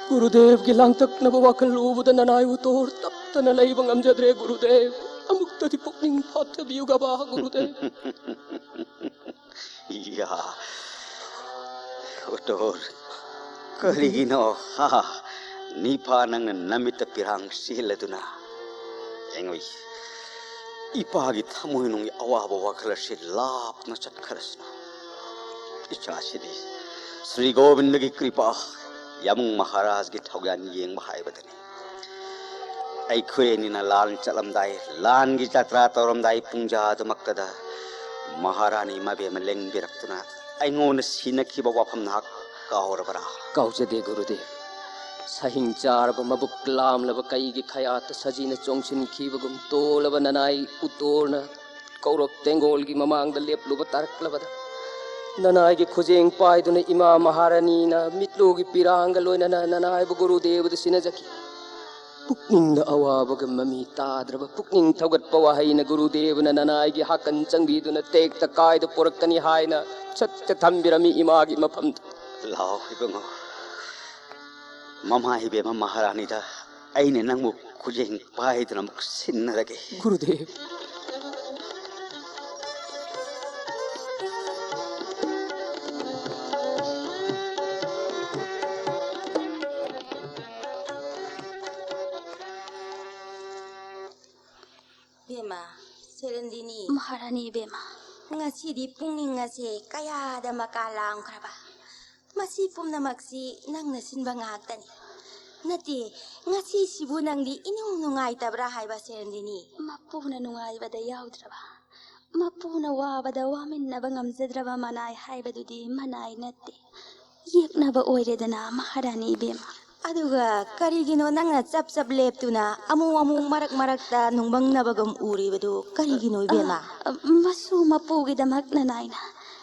Gurudev ki langtak na bawakal ubud nanay utor tapta na laibang amjadre Gurudev amukta di pukning pata biyuga ba Gurudev. Iya utor kaligino ha nipa nang namita pirang siladuna engoi ipagi thamoy nung awaba wakala si lap na chatkarasna icha sidi Sri Govinda ki kripa Yamung Maharaj ki thogyan yeng bahai badani. Ai khue ni na lan chalamdai lan gi chatra toramdai pungja dumaktada Maharani mabe maleng biraktuna ai ngon sinakhi bawa pham nak kaur bara. Kaujade Gurudev. Sahing char ba mabuk lam laba kai gi khayat sajina chongsin khibagum tolaba nanai utorna kaurop tengol gi mamang da lep luba tarak labada. Nanai gi khujeng pai duna Ima Maharani na mitlo gi piranga loina na nanai bu Gurudev da sinajaki. Pukning na awaba ga mami tadraba pukning thogat pawahai na Gurudev na nanai gi hakan changbi duna tek ta kai da porakani hai na chat thambirami Ima gi mapam. Lao ibang ꯃꯃꯥ ꯏꯕꯦꯝꯃ ꯃꯍꯥꯔꯥꯅꯤꯗ ꯑꯩꯅ ꯅꯪꯕꯨ ꯈꯨꯖꯦꯡ ꯄꯥꯏꯗꯨꯅ ꯑꯃꯨꯛ ꯁꯤꯟꯅꯔꯒꯦ गुरुदेव Bema, Serendini. Maharani Bema. Ngasi pungning ngasi kaya ada makalang kraba. Masih pumnamaksi nang nasin bangagtani. Nati ngasi sibu nang di inung nungai tabra hai ba Serendini. Mapuna nungai bada yaudraba. Mapuna wa bada wamin na bangam zedraba manai hai badudi manai nati. Yek na ba oiredana Maharani Bema. Aduga karigino nang na chap leptuna amu marak-marakta nungbang nabagam uri badu karigino Bema. Masu mapugi damak na naina.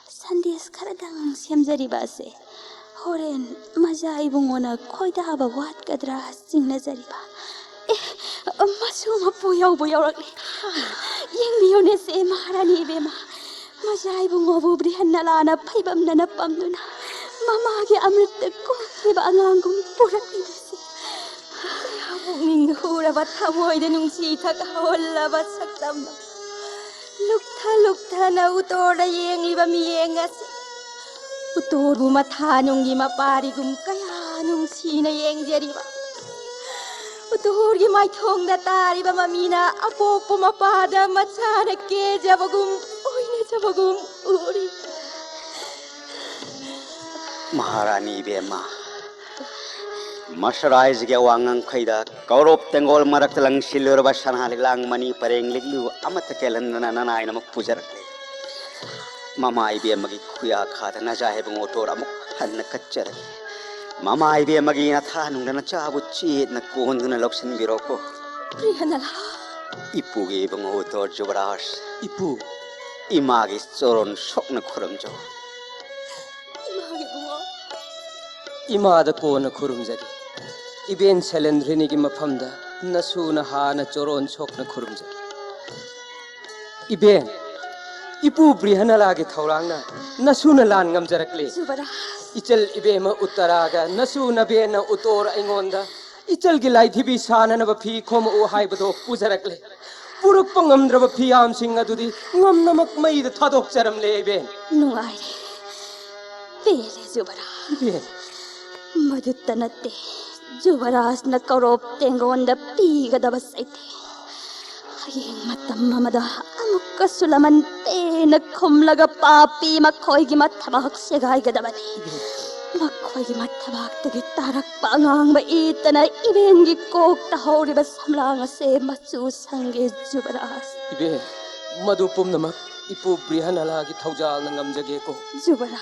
Sandes karadang siyamzariba se. Horen maza ibungona koida ba wat kadra singnazariba. Masu mapuyaw buyawrakli. Yang biyone se Maharani Bema. Maza ibungobu brihan nalana paibam na napamduna. Mamagi amrit ko kiba anganggong purak inasi. Pungning hura bat hamoy denung sita kahawala bat saktam. Lukta na utor na yeng liba miyengas. Utor bumata nung gimapari gum kaya nung sina yeng jariba. Utor gimay tong datari ba mamina apo pumapada matsana ke jabagum oy na jabagum uri. Maharani Bema Masharais ge wangang khaida Kaurop tengol marak telang silur ba sanhalik lang mani pareng liglu amat kelan nana ina mak pujarakle Mama Bema gi khuya khada na jahe bang otor amuk han kachar Mama Bema gi na tha nung na cha bu chi na kon na loksin biroko Prihanala. Ipu ge bang otor jubaras इपु imagi soron sok na khuramjo Imagi bungo. इमादा कोन खुरुमजरी इबेन सेलेंद्रिनी की मफमदा नसूना हाना चोरोन छोकना खुरुमजरी इबेन इपु ब्रिहनला के थौरांगना नसूना लान ngमजरकले Zubara. इचल इबेमा उत्तरागा नसूना बेना उतोर ऐंगोंदा इचल की लाइथिबी साननब फी खोम ओ हाइबदो पुजरकले पुरुक पंगमद्रब फियाम सिंह अदुदी ngमनमक मैद थादोक चरमले इबेन Nungai. Pele Zubara. इबेन Madutta natte. Jubaras na karop tengon da piga da basaite. Hayeng matam mamada amuk kasulaman te na kumlaga papi makoy gi matabak segay gadabani. Makoy gi matabak tagi tarak pangang ba itana iben gi kok tahori ba samlang se masu sange Jubaras. इबे मधु पुमनमक इपु ब्रिहनला की थौजाल न ngमजगे को Jubara.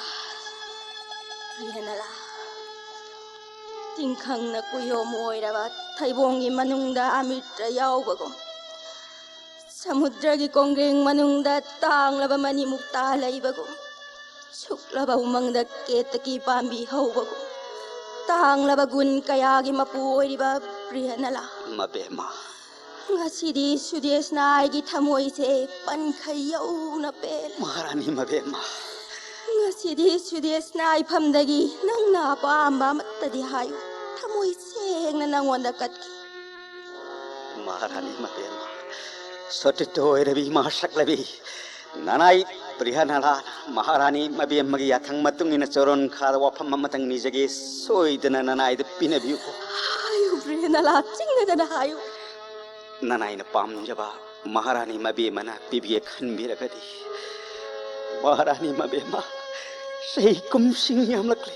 Prihanala. Tingkang na kuyo mo oiraba taibongi manungda amitra yaubagom. Samudra gi kongreng manungda tanglaba manimukta laibagom. Suklaba umangda ketaki pambi haubagom. Tanglaba gun kaya gi mapu oiriba Prihanala. Mabema Ngasidi sudes na gi thamoy se pankhayaw na pel. Maharani Mabema Ngasidi sudes na ipamdagi nang napamba matadi hayo. Thamoy seng na nangwanda katki. Maharani Mabema Sotito erabi masak labi Nanai Prihanala Maharani Mabema gi athang matung ina choron khar wafam matang ni jage soidana nanai de pinabiu Hayo Prihanala chingna na hayo. nanai na pamjaba Maharani Mabema na pibiye khanbiragadi Maharani Mabema sei kumsing yamlakle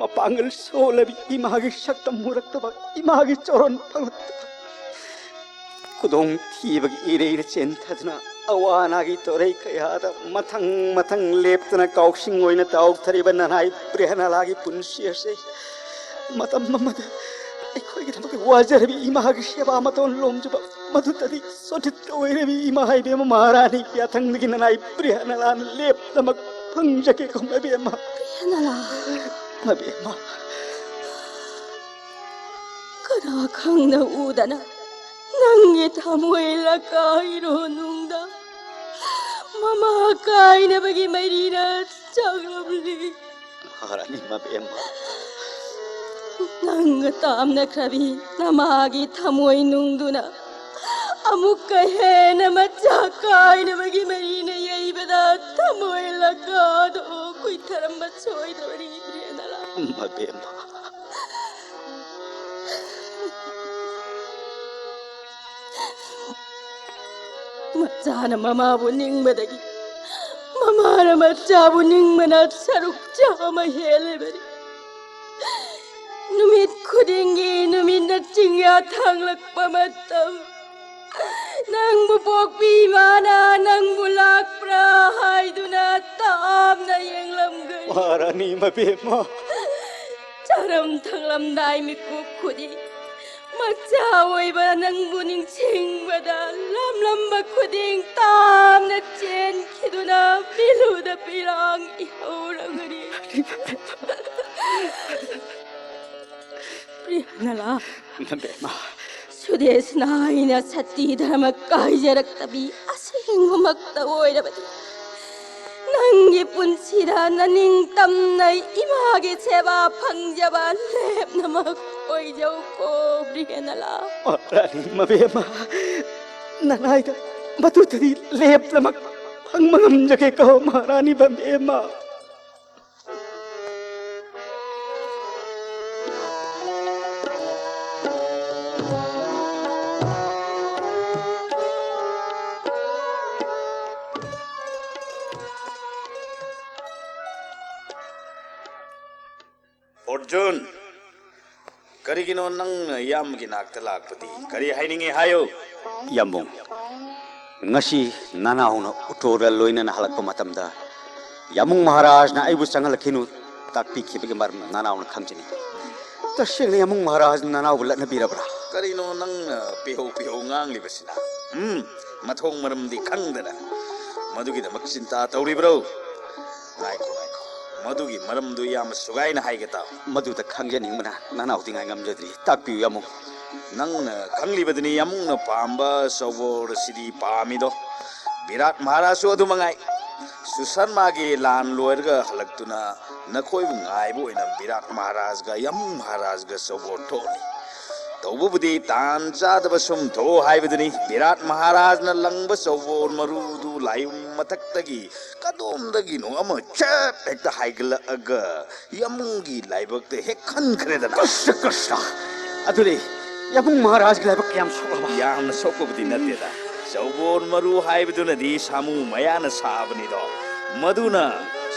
mapangal solabi imagi shaktam murakta imagi choron pangut kudong thibagi ire chen thadna awanagi torei kayada mathang leptana kauksing oina tauk thariba nanai Prihanalagi punsiya se matam mamada ekhoi gi thamaki wajarabi imagi seba maton lomjuba madutadi sotit oirebi imahai bema Maharani yathang gi nanai Prihanalan leptamak pangjake ko mabema Prihanala. mabema Kana kang na udana. Nangi thamoy la kahiro nungda. Mama kay na bagi marina chagrabli. Maharani mabema ꯅꯪꯒ ꯇꯥꯝꯅꯈ꯭ꯔꯕꯤ ꯅꯃꯥꯒꯤ ꯊꯃꯣꯏ ꯅꯨꯡꯗꯨꯅ ꯑꯃꯨꯛꯀ ꯍꯦꯟꯅ ꯃꯆꯥ ꯀꯥꯏꯅꯕꯒꯤ ꯃꯔꯤꯅ ꯌꯩꯕꯗ ꯊꯃꯣꯏ ꯂꯀꯥꯗꯣ ꯀꯨꯏꯊꯔꯝꯕ ꯁꯣꯏꯗ꯭ꯔꯕꯅꯤ ꯏꯕ꯭ꯔꯦꯅꯂꯥ ꯃꯕꯦꯝꯃ ꯃꯆꯥꯅ ꯃꯃꯥꯕꯨ ꯅꯤꯡꯕꯗꯒꯤ ꯃꯃꯥꯅ ꯃꯆꯥꯕꯨ ꯅꯤꯡꯕꯅ ꯁꯔꯨꯛ ꯆꯥꯝꯃ ꯍꯦꯜꯂꯤꯕꯅꯤ ꯅꯨꯃꯤꯠ ꯈꯨꯗꯤꯡꯒꯤ ꯅꯨꯃꯤꯠꯅ ꯆꯤꯡꯌꯥ ꯊꯥꯡꯂꯛꯄ ꯃꯇꯝ ꯅꯪꯕु ꯄꯣꯛꯄꯤ ꯏꯃꯥꯅ ꯅꯪꯕꯨ ꯂꯥꯛꯄ꯭ꯔꯥ ꯍꯥꯏꯗꯨꯅ ꯇꯥꯝꯅ ꯌꯦꯡꯂꯝꯒꯅꯤ ꯃꯍꯥꯔꯥꯅꯤ ꯃꯕꯦꯝꯃ ꯆꯥꯔꯝ ꯊꯛꯂꯝꯗꯥꯏ ꯃꯤꯀꯨꯞ ꯈꯨꯗꯤꯡ ꯃꯆꯥ ꯑꯣꯏꯕ ꯅꯪꯕꯨ ꯅꯤꯡꯁꯤꯡꯕꯗ ꯂꯝꯂꯝꯕ ꯈꯨꯗꯤꯡ ꯇꯥꯝꯅ ꯆꯦꯟꯈꯤꯗꯨꯅ ꯄꯤꯂꯨꯗ ꯄꯤꯔꯥꯡ ꯏꯍꯧꯔꯒꯅꯤ ꯄ꯭ꯔꯤꯌꯥꯅꯂꯥ ꯃꯕꯦꯝꯃ 수대스나 이나 사띠 드라마 까이자락답이 아생고막다 오이라바디 낭기 뿐치라 나닝 땀나이 이마게 제바 방자바 랩나마 오이자우고 브리게나라 ꯃꯍꯥꯔꯥꯅꯤ ꯃꯕꯦꯝꯃ ꯅꯅꯥꯏꯗ ꯃꯗꯨꯗꯗꯤ ꯂꯦꯞꯂꯃꯛ ꯐꯪꯕ ꯉꯝꯖꯒꯦꯀꯣ ꯃꯍꯥꯔꯥꯅꯤ ꯃꯕꯦꯝꯃ अर्जुन करिगिनो नंग याम की नाकता लाकपति करी हाइनिंगे हायो ꯌꯥꯝꯕꯨꯡ ꯉꯁꯤ ꯅꯅꯥꯎꯅ ꯎꯇꯣꯔꯒ ꯂꯣꯏꯅꯅ ꯍꯜꯂꯛꯄ ꯃꯇꯝꯗ ꯌꯥꯃꯨꯡ ꯃꯍꯥꯔꯥꯖꯅ ꯑꯩꯕꯨ ꯆꯪꯍꯜꯂꯛꯈꯤꯅꯨ ꯇꯥꯛꯄꯤꯈꯤꯕꯒꯤ ꯃꯔꯝ ꯅꯅꯥꯎꯅ ꯈꯪꯖꯅꯤ ꯇꯁꯦꯡꯅ ꯌꯥꯃꯨꯡ ꯃꯍꯥꯔꯥꯖꯅ ꯅꯅꯥꯎꯕꯨ ꯂꯠꯅꯕꯤꯔꯕ꯭ꯔꯥ करिनो नंग पेहो पेहो ngang libasina mathong maramdi khangdana madugi da maksinta tawribro ngaiko ngaiko madugi maramdu yam sugaina haigeta ꯃꯗꯨꯗ ꯈꯪꯖꯅꯤꯡꯕꯅ ꯅꯅꯥꯎꯗꯤ ꯉꯥꯏ ꯉꯝꯖꯗ꯭ꯔꯤ ꯇꯥꯛꯄꯤꯌꯨ ꯌꯥꯃꯨꯡ nangna khanglibadini yamungna pamba sawor sidi pamido virat maharasu adu mangai susarma ge lan loirga halaktuna nakhoi bu ngai bu ina virat maharaj ga yamung maharaj ga sawor thoni tawbudi tan chadaba sum tho haibadini virat maharaj na langba sawor marudu layum mataktagi kadumdagi no ama chap hekta haigla aga yamungi laibakte hek khan khreda ꯀꯁ ꯑꯗꯨꯗꯤ ꯌꯥꯃꯨꯡ ꯃꯍꯥꯔꯥꯖꯒꯤ ꯂꯥꯏꯕꯛ ꯀꯌꯥꯝ ꯁꯣꯛꯂꯕ ꯌꯥꯝꯅ ꯁꯣꯛꯄꯕꯨꯗꯤ ꯅꯠꯇꯦꯗ ꯆꯧꯕꯣꯟ ꯃꯔꯨ ꯍꯥꯏꯕꯗꯨꯅꯗꯤ ꯁꯥꯃꯨ ꯃꯌꯥꯅ ꯁꯥꯕꯅꯤꯗꯣ ꯃꯗꯨꯅ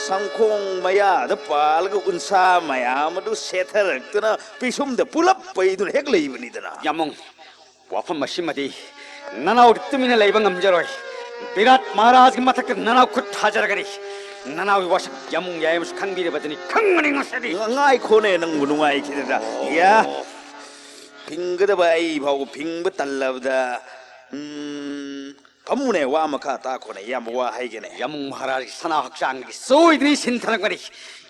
ꯁꯪꯈꯣꯡ ꯃꯌꯥꯗ ꯄꯥꯜꯂꯒ ꯎꯟꯁꯥ ꯃꯌꯥꯝ ꯑꯗꯨ ꯁꯦꯊꯔꯛꯇꯨꯅ ꯄꯤꯁꯨꯝꯗ ꯄꯨꯂꯞ ꯄꯩꯗꯨꯅ ꯍꯦꯛ ꯂꯩꯕꯅꯤꯗꯅ ꯌꯥꯃꯨꯡ ꯋꯥꯐꯝ ꯑꯁꯤꯃꯗꯤ ꯅꯅꯥꯎꯗꯤ ꯇꯨꯃꯤꯟꯅ ꯂꯩꯕ ꯉꯝꯖꯔꯣꯏ ꯕꯤꯔꯥꯠ ꯃꯍꯥꯔꯥꯖꯒꯤ ꯃꯊꯛꯇ ꯅꯅꯥꯎ ꯈꯨꯠ ꯊꯥꯖꯔꯒꯅꯤ ꯅꯅꯥꯎꯒꯤ ꯋꯥꯁꯛ ꯌꯥꯃꯨꯡ ꯌꯥꯏꯃꯁꯨ ꯈꯪꯕꯤꯔꯕꯗꯨꯅꯤ ꯈꯪꯒꯅꯤ ꯉꯁꯤꯗꯤ ꯉꯥꯏꯈꯣꯅꯦ ꯅꯪꯕꯨ ꯅꯨꯡꯉꯥꯏꯈꯤꯗꯦꯗ ꯌꯥ ꯐꯤꯡꯒꯗꯕ ꯑꯩ ꯐꯥꯎꯕ ꯐꯤꯡꯕ ꯇꯜꯂꯕꯗ ꯐꯝꯃꯨꯅꯦ ꯋꯥ ꯃꯈꯥ ꯇꯥꯈꯣꯅꯦ ꯏꯌꯥꯝꯕ ꯋꯥ ꯍꯥꯏꯒꯦꯅꯦ ꯌꯥꯃꯨꯡ ꯃꯍꯥꯔꯥꯖꯒꯤ ꯁꯅꯥ ꯍꯛꯆꯥꯡꯗꯒꯤ ꯁꯣꯏꯗꯅ ꯁꯤꯟꯊꯔꯛꯒꯅꯤ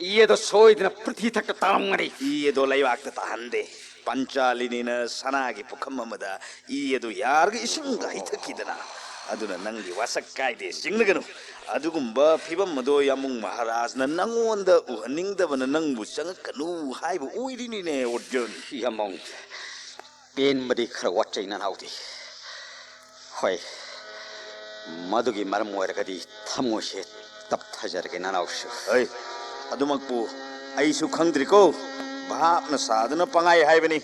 ꯏꯌꯦꯗꯣ ꯁꯣꯏꯗꯅ ꯄ꯭ꯔꯤꯊꯤ ꯊꯛꯇ ꯇꯥꯔꯝꯒꯅꯤ ꯏ ꯑꯗꯣ ꯂꯩꯕꯥꯛꯇ ꯇꯥꯍꯟꯗꯦ ꯄꯟꯆꯥꯂꯤꯅꯤꯅ ꯁꯅꯥꯒꯤ ꯄꯨꯈꯝ ꯑꯃꯗ ꯏ ꯑꯗꯨ ꯌꯥꯔꯒ ꯏꯁꯤꯡꯗ ꯍꯩꯊꯈꯤꯗꯅ ꯑꯗꯨꯅ ꯅꯪꯒꯤ ꯋꯥꯁꯛ ꯀꯥꯏꯗꯦ ꯆꯤꯡꯅꯒꯅꯨ ꯑꯗꯨꯒꯨꯝꯕ ꯐꯤꯕꯝ ꯑꯗꯣ ꯌꯥꯃꯨꯡ ꯃꯍꯥꯔꯥꯖꯅ ꯅꯪꯉꯣꯟꯗ ꯎꯍꯟꯅꯤꯡꯗꯕꯅ ꯅꯪꯕు ꯆꯪꯉꯛꯀꯅꯨ ꯍꯥꯏꯕ ꯑꯣꯏꯔꯤꯅꯤꯅꯦ ꯑꯔꯖꯨꯟ ꯌꯥꯃꯨꯡ ꯄꯦꯟꯕꯗꯤ ꯈꯔ ꯋꯥꯠꯆꯩ ꯅꯅꯥꯎꯗꯤ ꯍꯣꯏ ꯃꯗꯨꯒꯤ ꯃꯔꯝ ꯑꯣꯏꯔꯒꯗꯤ ꯊꯃꯣꯏꯁꯦ ꯇꯞꯊꯖꯔꯒꯦ ꯅꯅꯥꯎꯁꯨ ꯍꯣꯏ ꯑꯗꯨꯃꯛꯄꯨ ꯑꯩꯁꯨ ꯈꯪꯗ꯭ꯔꯤꯀꯣ ꯚꯥꯞꯅ ꯁꯥꯗꯨꯅ ꯄꯪꯉꯥꯏ ꯍꯥꯏꯕꯅꯤ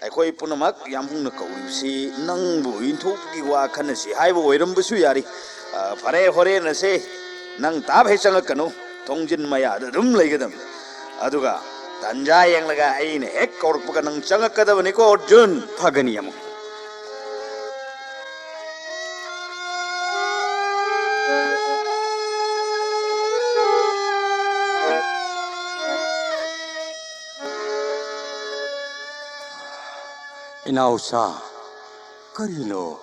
ꯑꯩꯈꯣꯏ ꯄꯨꯝꯅꯃꯛ ꯌꯥꯝꯕꯨꯡꯅ ꯀꯧꯔꯤꯕꯁꯤ ꯅꯪꯕꯨ ꯏꯟꯊꯣꯛꯄꯒꯤ ꯋꯥ ꯈꯟꯅꯁꯤ ꯍꯥꯏꯕ ꯑꯣꯏꯔꯝꯕꯁꯨ ꯌꯥꯔꯤ ꯐꯔꯦ ꯍꯣꯔꯦꯟꯅꯁꯦ ꯅꯪ ꯇꯥꯕ ꯍꯦꯛ ꯆꯪꯉꯛꯀꯅꯨ ꯊꯣꯡꯖꯤꯟ ꯃꯌꯥꯗ ꯑꯗꯨꯝ ꯂꯩꯒꯗꯕꯅꯤ ꯑꯗꯨꯒ ꯇꯟꯖꯥ ꯌꯦꯡꯂꯒ ꯑꯩꯅ ꯍꯦꯛ ꯀꯧꯔꯛꯄꯒ ꯅꯪ ꯆꯪꯉꯛꯀꯗꯕꯅꯤꯀꯣ ꯑꯔꯖꯨꯟ ꯐꯒꯅꯤ ꯌꯥꯃꯨꯡ 이나우사 그리노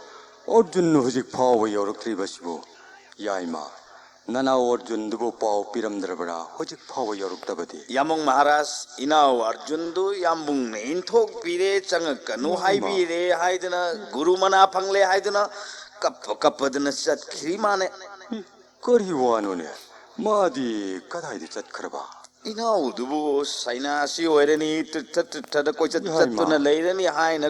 어준노 허직 파워 여럭트리버시고 야이마 나나 어준두고 파워 삐람드라버라 허직 파워 여럭다버디 야몽 마하라스 이나우 अर्जुनदु यामुंगने इंथोक पीरे चंगकनु हाइबीरे हाइदना गुरु मना फंगले हाइदना कप कपदन चटखरी माने करिवानोने मादी कदाइदे चटखरबा इनाउदुबु साइनासी ओइरनी ꯇ꯭ꯔꯤꯊ ꯀꯣꯏ ꯆꯠꯇꯨꯅ ꯂꯩꯔꯅꯤ ꯍꯥꯏꯅ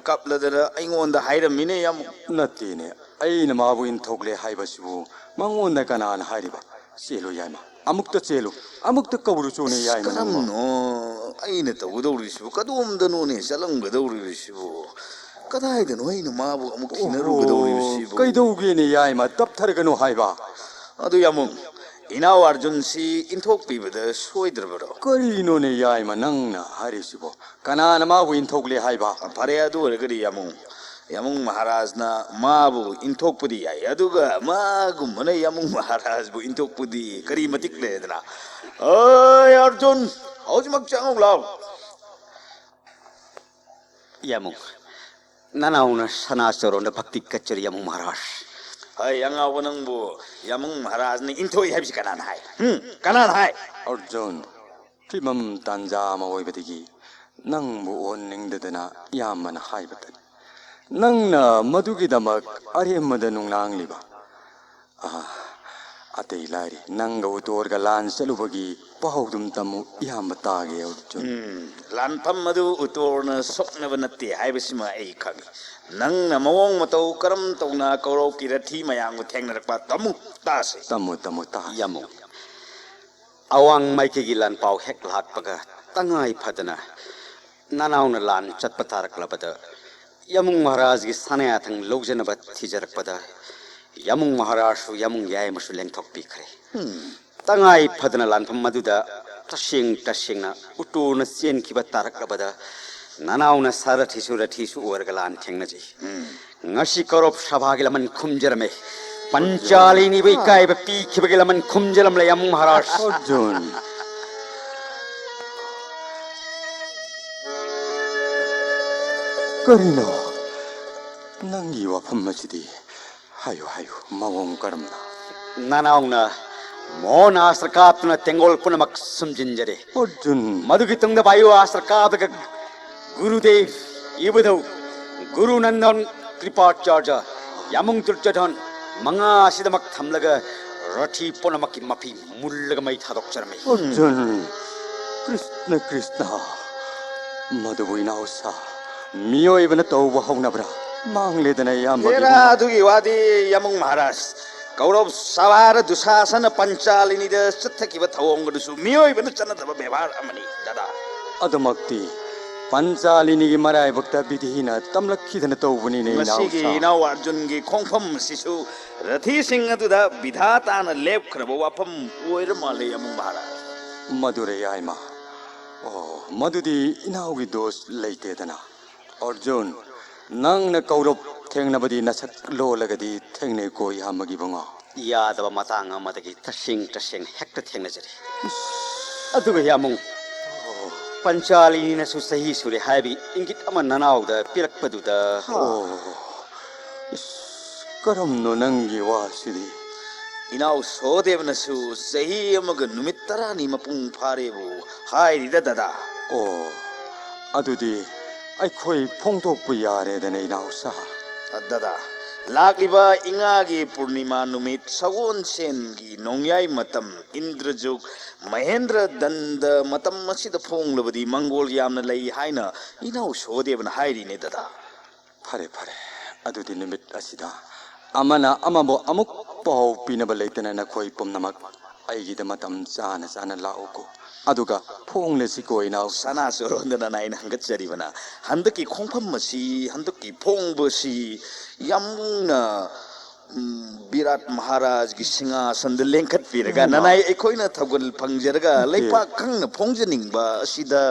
ꯀꯞꯂꯗꯅ ꯑꯩꯉꯣꯟꯗ ꯍꯥꯏꯔꯝꯃꯤꯅꯦ ꯌꯥꯝ ꯅꯠꯇꯦꯅꯦ ꯑꯩꯅ ꯃꯥꯕꯨ ꯏꯟꯊꯣꯛꯂꯦ ꯍꯥꯏꯕꯁꯤꯕꯨ ꯃꯉꯣꯟꯗ ꯀꯅꯥꯅ ꯍꯥꯏꯔꯤꯕ ꯆꯦꯜꯂꯨ ꯌꯥꯏꯃ ꯑꯃꯨꯛꯇ ꯆꯦꯜꯂꯨ ꯑꯃꯨꯛꯇ ꯀꯧꯔꯨꯆꯣꯅꯦ ꯌꯥꯏꯃ ꯅꯪꯕꯨ ꯀꯔꯝꯅꯣ ꯑꯩꯅ ꯇꯧꯒꯗꯧꯔꯤꯁꯤꯕꯨ ꯀꯗꯣꯝꯗꯅꯣꯅꯦ ꯆꯠꯂꯝꯒꯗꯧꯔꯤꯕꯁꯤꯕꯨ ꯀꯗꯥꯏꯗꯅꯣ ꯑꯩꯅ ꯃꯥꯕꯨ ꯑꯃꯨꯛ ꯑꯣꯍꯣ ꯊꯤꯅꯔꯨꯒꯗꯧꯔꯤꯕꯁꯤꯕꯨ ꯀꯩꯗꯧꯒꯦꯅꯦ ꯌꯥꯏꯃ ꯇꯞꯊꯔꯒꯅꯨ ꯍꯥꯏꯕ ꯑꯗꯨ ꯌꯥꯃꯨꯡ ꯏꯅꯥꯎ ꯑꯔꯖꯨꯟꯁꯤ ꯏꯟꯊꯣꯛꯄꯤꯕꯗ ꯁꯣꯏꯗ꯭ꯔꯕꯔꯣ ꯀꯔꯤꯅꯣꯅꯦ ꯌꯥꯏꯃ ꯅꯪꯅ ꯍꯥꯏꯔꯤꯁꯤꯕꯣ ꯀꯅꯥꯅ ꯃꯥꯕꯨ ꯏꯟꯊꯣꯛꯂꯦ ꯍꯥꯏꯕ ꯐꯔꯦ ꯑꯗꯨ ꯑꯣꯏꯔꯒꯗꯤ ꯌꯥꯃꯨꯡ ꯃꯍꯥꯔꯥꯖꯅ ꯃꯥꯕꯨ ꯏꯟꯊꯣꯛꯄꯗꯤ ꯌꯥꯏ ꯑꯗꯨꯒ ꯃꯥꯒꯨꯝꯕꯅ ꯌꯥꯃꯨꯡ ꯃꯍꯥꯔꯥꯖꯕꯨ ꯏꯟꯊꯣꯛꯄꯗꯤ ꯀꯔꯤ ꯃꯇꯤꯛ ꯂꯩꯗꯅ ꯑꯣꯏ ꯑꯔꯖꯨꯟ ꯍꯧꯖꯤꯛꯃꯛ ꯆꯪꯉꯨ ꯂꯥꯎ Yamung. Nanauna Sanasarona Bhakti Kachari Yamung Maharaj. ꯍꯩ ꯑꯉꯥꯎꯕ ꯅꯪꯕꯨ ꯌꯥꯃꯨꯡ ꯃꯍꯥꯔꯥꯖꯅ ꯏꯟꯊꯣꯛꯏ ꯍꯥꯏꯕꯁꯤ ꯀꯅꯥꯅ ꯍꯥꯏ ꯀꯅꯥꯅ ꯍꯥꯏ ꯑꯔꯖꯨꯟ ꯐꯤꯕꯝ ꯇꯥꯟꯖꯥ ꯑꯃ ꯑꯣꯏꯕꯗꯒꯤ ꯅꯪꯕꯨ ꯑꯣꯟꯅꯤꯡꯗꯗꯅ ꯌꯥꯝꯕꯅ ꯍꯥꯏꯕꯇꯅꯤ ꯅꯪꯅ ꯃꯗꯨꯒꯤꯗꯃꯛ ꯑꯔꯦꯝꯕꯗ ꯅꯨꯡꯅꯥꯡꯂꯤꯕ ꯑꯇꯩ ꯂꯥꯏꯔꯤ ꯅꯪꯒ ꯎꯇꯣꯔꯒ ꯂꯥꯟ ꯆꯠꯂꯨꯕꯒꯤ ꯄꯥꯎꯗꯨꯝ ꯇꯝꯃꯨ ꯏꯌꯥꯝꯕ ꯇꯥꯒꯦ ꯑꯔꯖꯨꯟ ꯂꯥꯟꯐꯝ ꯑꯗꯨ ꯎꯇꯣꯔꯅ ꯁꯣꯛꯅꯕ ꯅꯠꯇꯦ ꯍꯥꯏꯕꯁꯤꯃ ꯑꯩ ꯈꯪꯉꯤ ꯅꯪꯅ ꯃꯑꯣꯡ ꯃꯇꯧ ꯀꯔꯝ ꯇꯧꯅ ꯀꯧꯔꯧꯀꯤ ꯔꯊꯤ ꯃꯌꯥꯝꯕꯨ ꯊꯦꯡꯅꯔꯛꯄ ꯇꯝꯃꯨ ꯇꯥꯁꯦ ꯇꯝꯃꯨ ꯇꯥ Yamung. Awang Maikigi Lan Pau Hek Lakpaga. Tangai Padana. Nanauna Lan Chatpatarak Labada. Yamung Maharaj is Sanayathang Lojanabat Tijarakpada. Yamung Maharashu Yamung Yaimushu Lengtok Pikre. Tangai Padana Lan Maduda. Tashing Utuna Sien Kibatarak Labada. Nanauna Saratisu Urgalan Tengnaji. Ngashi Korop Shavagilaman Kumjerame. Panchalini Vikai Pi Kibagilaman Kumjalam Layamung Maharaj. Arjun ꯀꯔꯤꯅꯣ ꯅꯪꯒꯤ ꯋꯥꯐꯝ ꯑꯁꯤꯗꯤ ꯍꯥꯏꯌꯨ ꯃꯑꯣꯡ ꯀꯔꯝꯅ Nanauna Mona Asrakapna Tengol Punamak Sumjinjare. Arjun Madugitanga Bayu Asrakapaka Gurudev Ibudu Guru Nandan Kripacharja Yamung Turchadon Manga Sidamak Tamlaga Rati Ponamaki Mapi Mulagamai Tadokcharme. Arjun Krishna ꯃꯗꯨꯕꯨ ꯏꯅꯥꯎꯁꯥ ꯃꯤꯑꯣꯏꯕꯅ ꯇꯧꯕ ꯍꯧꯅꯕ꯭ꯔꯥ ꯃꯥꯡꯂꯦꯗꯅ ꯏꯌꯥꯝꯕꯒꯤ ꯍꯦꯔꯥ ꯑꯗꯨꯒꯤ ꯋꯥꯗꯤ ꯌꯥꯃꯨꯡ ꯃꯍꯥꯔꯥꯖ ꯀꯧꯔꯧ ꯁꯚꯥꯔ ꯗꯨꯁꯥꯁꯅ ꯄꯟꯆꯥꯂꯤꯅꯤꯗ ꯆꯠꯊꯈꯤꯕ ꯊꯧꯑꯣꯡꯒꯗꯨꯁꯨ ꯃꯤꯑꯣꯏꯕꯅ ꯆꯠꯅꯗꯕ ꯕꯦꯕꯥꯔ ꯑꯃꯅꯤ ꯗꯗꯥ ꯑꯗꯨꯃꯛꯇꯤ ꯄꯟꯆꯥꯂꯤꯅꯤꯒꯤ ꯃꯔꯥꯏꯕꯛꯇ ꯕꯤꯙꯤꯅ ꯇꯝꯂꯛꯈꯤꯗꯅ ꯇꯧꯕꯅꯤꯅꯦ ꯉꯁꯤꯒꯤ ꯏꯅꯥꯎꯁꯥ ꯏꯅꯥꯎ ꯑꯔꯖꯨꯟꯒꯤ ꯈꯣꯡꯐꯝ ꯑꯁꯤꯁꯨ ꯔꯊꯤꯁꯤꯡ ꯑꯗꯨꯗ ꯕꯤꯙꯥꯇꯥꯅ ꯂꯦꯞꯈ꯭ꯔꯕ ꯋꯥꯐꯝ ꯑꯣꯏꯔ ꯃꯥꯜꯂꯦ ꯌꯥꯃꯨꯡ ꯃꯍꯥꯔꯥꯖ ꯃꯗꯨꯔꯦ ꯌꯥꯏꯃ ꯃꯗꯨꯗꯤ ꯏꯅꯥꯎꯒꯤ ꯗꯣꯁ ꯂꯩꯇꯦꯗꯅ ꯑꯔꯖꯨꯟ ꯅꯪꯅ ꯀꯧꯔꯞ ꯊꯦꯡꯅꯕꯗꯤ ꯅꯁꯛ ꯂꯣꯜꯂꯒꯗꯤ ꯊꯦꯡꯅꯩꯀꯣ ꯏꯌꯥꯝꯕꯒꯤ ꯕꯉꯥ Yadava Matanga Madagi Tashing Hector Tenazari. Aduga Yamung Panchali Nasusahi Suri Habi Ingit Amananau the Pirak Paduda. ꯀꯔꯝꯅꯣ ꯅꯪꯒꯤ ꯋꯥꯁꯤꯗꯤ ꯏꯅꯥꯎ ꯁꯣꯗꯦꯕꯅꯁꯨ ꯆꯍꯤ ꯑꯃꯒ ꯅꯨꯃꯤꯠ 10ꯅꯤ ꯃꯄꯨꯡ ꯐꯥꯔꯦꯕꯨ ꯍꯥꯏꯔꯤꯗ ꯗꯗꯥ ꯑꯗꯨꯗꯤ ꯑꯩꯈꯣꯏ ꯐꯣꯡꯗꯣꯛꯄ ꯌꯥꯔꯦꯗꯅ ꯏꯅꯥꯎꯁꯥ ꯗꯗꯥ ꯂꯥꯛꯂꯤꯕ ꯏꯉꯥꯒꯤ ꯄꯨꯔꯅꯤꯃꯥ ꯅꯨꯃꯤꯠ ꯁꯒꯣꯜꯁꯦꯟꯒꯤ ꯅꯣꯡꯌꯥꯏ ꯃꯇꯝ ꯏꯟꯗ꯭ꯔꯖꯨꯛ ꯃꯍꯦꯟꯗ꯭ꯔ ꯗꯟꯗ ꯃꯇꯝ ꯑꯁꯤꯗ ꯐꯣꯡꯂꯕꯗꯤ ꯃꯪꯒꯣꯜ ꯌꯥꯝꯅ ꯂꯩ ꯍꯥꯏꯅ ꯏꯅꯥꯎ ꯁꯣꯗꯦꯕꯅ ꯍꯥꯏꯔꯤꯅꯦ ꯗꯗꯥ ꯐꯔꯦ ꯑꯗꯨꯗꯤ ꯅꯨꯃꯤꯠ ꯑꯁꯤꯗ ꯑꯃꯅ ꯑꯃꯕꯨ ꯑꯃꯨꯛ ꯄꯥꯎ ꯄꯤꯅꯕ ꯂꯩꯇꯅ ꯅꯈꯣꯏ ꯄꯨꯝꯅꯃꯛ ꯑꯩꯒꯤꯗ ꯃꯇꯝ ꯆꯥꯅ ꯂꯥꯛꯎꯀꯣ ꯑꯗꯨꯒ ꯐꯣꯡꯂꯁꯤꯀꯣ ꯏꯅꯥꯎꯁꯥ ꯁꯅꯥ ꯆꯣꯔꯣꯟꯗꯅ ꯑꯩꯅ ꯍꯪꯒꯠꯆꯔꯤꯕꯅ ꯍꯟꯗꯛꯀꯤ ꯈꯣꯡꯐꯝ ꯑꯁꯤ ꯍꯟꯗꯛꯀꯤ ꯐꯣꯡꯕꯁꯤ ꯌꯥꯝꯅ ꯕꯤꯔꯥꯠ ꯃꯍꯥꯔꯥꯖꯒꯤ ꯁꯤꯡꯍꯥꯁꯟꯗ ꯂꯦꯡꯈꯠꯄꯤꯔꯒ ꯅꯅꯥꯏ ꯑꯩꯈꯣꯏꯅ ꯊꯧꯒꯜ ꯐꯪꯖꯔꯒ ꯂꯩꯄꯥꯛ ꯈꯪꯅ ꯐꯣꯡꯖꯅꯤꯡꯕ ꯑꯁꯤꯗ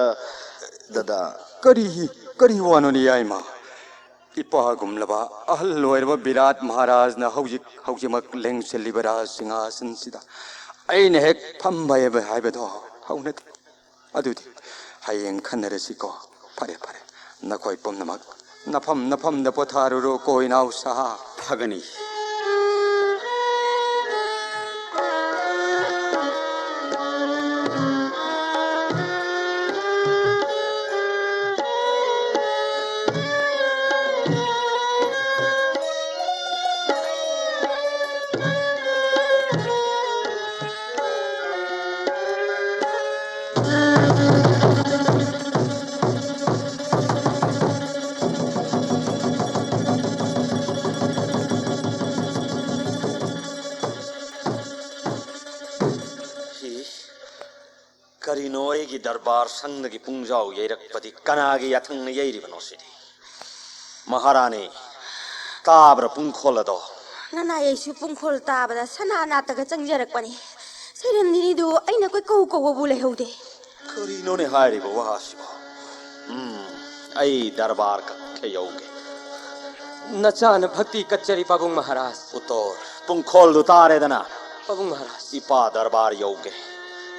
ꯗꯗꯥ ꯀꯔꯤ ꯋꯥꯅꯣꯅꯦ ꯌꯥꯏꯃ ꯏꯄꯥꯒꯨꯝꯂꯕ ꯑꯍꯜ ꯑꯣꯏꯔꯕ ꯕꯤꯔꯥꯠ ꯃꯍꯥꯔꯥꯖꯅ ꯍꯧꯖꯤꯛꯃꯛ ꯂꯦꯡꯁꯤꯜꯂꯤꯕ ꯔꯥꯖ ꯁꯤꯡꯍꯥꯁꯟꯁꯤꯗ ꯑꯩꯅ ꯍꯦꯛ ꯐꯝꯕ ꯍꯥꯏꯕꯗꯣ ꯍꯧꯅꯗꯦ ꯑꯗꯨꯗꯤ ꯍꯌꯦꯡ ꯈꯟꯅꯔꯁꯤꯀꯣ ꯐꯔꯦ ꯅꯈꯣꯏ ꯄꯨꯝꯅꯃꯛ ꯅꯐꯝꯗ ꯄꯣꯊꯥꯔꯨꯔꯣꯀꯣ ꯏꯅꯥꯎꯁꯥ Pagani. करीनो एगी दरबार संगदगी पुंजाव येरकपदी कनागी याथंग येरिबनो सिदी महारानी ताब्र पुंखोलदो नना येसु पुंखोल ताबदा सना नातगा चंगजरकपनी सेरनदिनीदु अइना कोइ कौ कौबु लेहौदे करीनो ने हारिबो वासिबो आई दरबार कखे यौगे नचान भक्ति कच्चरी पाबुंग महाराज उतोर पुंखोल दु तारेदना पाबुंग महाराज इपा दरबार यौगे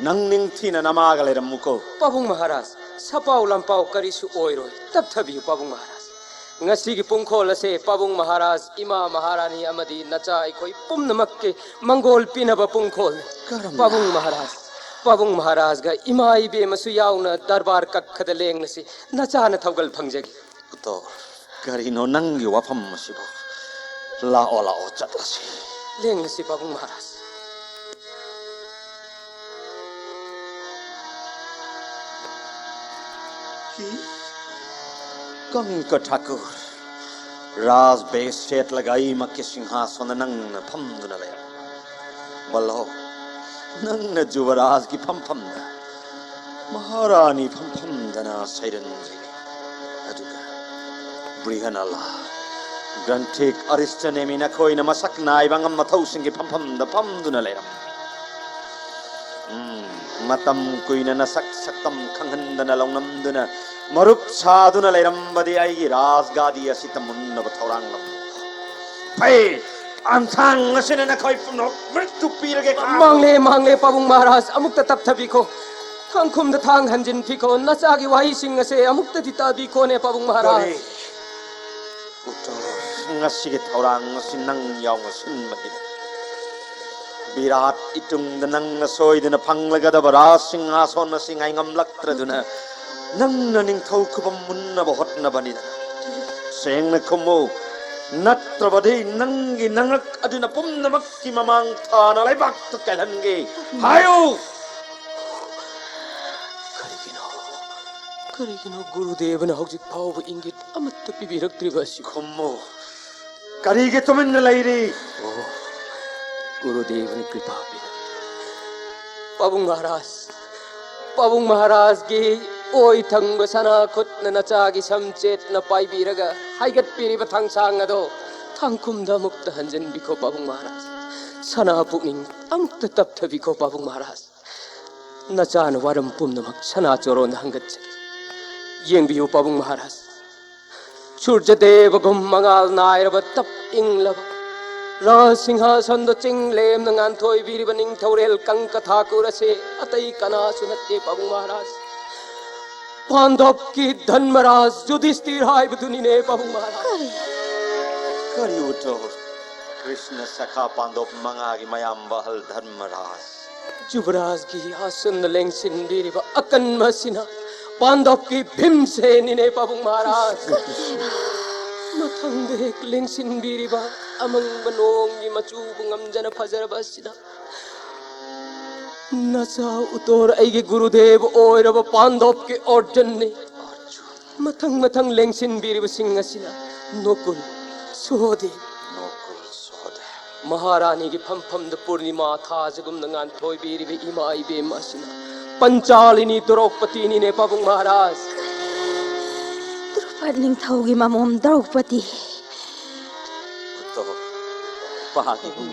नंग निंगथीना नमागा लेरमुको पाबुंग महाराज सपाउ लंपाउ करिसु ओइरोय तब थबियु पाबुंग महाराज ngasi pungkhol ase pabung maharaj ima maharani amadi nacha ikoi pumnamak ke mangol pinaba pungkhol pabung maharaj ga ima ibe masu yauna darbar kakhada lengnasi nacha na thaugal phangjagi to karino nangi wafam masibo la ola o chatlasi lengnasi pabung maharaj कंक ठाकुर राज बेस सेट लगाई मक्के सिंहासन नंग फम दुना ले बल्लो नंग जुवराज की फम फम महारानी फम फम दना सैरन जी अदुगा ब्रिहनला ग्रंथिक अरिष्ट नेमी न कोई न मसक नाय बंगम मथौ सिंह की फम दुना ले मतम कोई न सक सकतम खंगन लौनम दुना मरुप साधुना लेरंबदी आई राजगादी असित मुन्नब थौरांगलम फै अंथांग असिन न खै पुनो मृत्यु पीरगे मांगले पाबुंग महाराज अमुक्त तप थबिको थांगखुम द थांग हंजिन फिको नचागी वाही सिंह से अमुक्त दिता बिको ने पाबुंग महाराज उतो ngasi थौरांग असिन नंग याव सिन बदि विराट इतुंग द नंग सोइदन फंगलगद राज सिंहासन सिंगाई ngमलक्त्रदुना नंगना निंथौ खुबम मुन्ना बहटना बनिदा सेंगना खुमो नत्रबदि नंगी नंगक अदुना पुमनमक की ममांग थाना लाइबाक तो कैलनगे हायो करिगिनो गुरुदेवना हौजिक फाव इंगित अमत्त पिबिरक्त्रिबसि खुमो करिगे तुमिन लैरी ओ गुरुदेवनी कृपा बिना पाबुंग महाराज की ओई थंग सना खुद नचागी समचेत न पाइबिरगा हाइगत पिरिब थंगसांग अदो थंगकुमदा मुक्त हंजन बिको पाबुंग महाराज सना पुनिंग अमुक्त तप्थ बिको पाबुंग महाराज नचान वारम पुमनमक सना चोरोन हंगत येंबियो पाबुंग महाराज सूर्यदेव गुम मंगाल नायरब तप इंगलब राज सिंहासन द चिंगलेम नंगान थोई बिरिब निंग थौरेल कंक ठाकुर से अतई कना सुनते पाबुंग महाराज पांडव की धर्मराज युधिष्ठिर हाय बदुनी ने पाबुंग महाराज करियो कृष्ण सखा पांडव मंगागी मयाम बहल धर्मराज युवराज की आसन लेंगसिन बिरिब अकन मसिना पांडव की भीमसेन ने पाबुंग महाराज मथंग देख लेंगसिन बिरिब अमंग बनोंगी मचू बुंगम जन फजर बसिना नचा उतोर ऐगे गुरुदेव ओइरब पांडव के अर्जुन ने मथंग लेंगसिन बिरिब सिंह असिना नोकुल सोदे महारानी की फम द पूर्णिमा था जगुम नंगान थोई बिरिब इमा इबे मसिना पंचालिनी द्रौपदी ने पाबुंग महाराज द्रौपदी निंथौगी ममोम द्रौपदी तो Pagi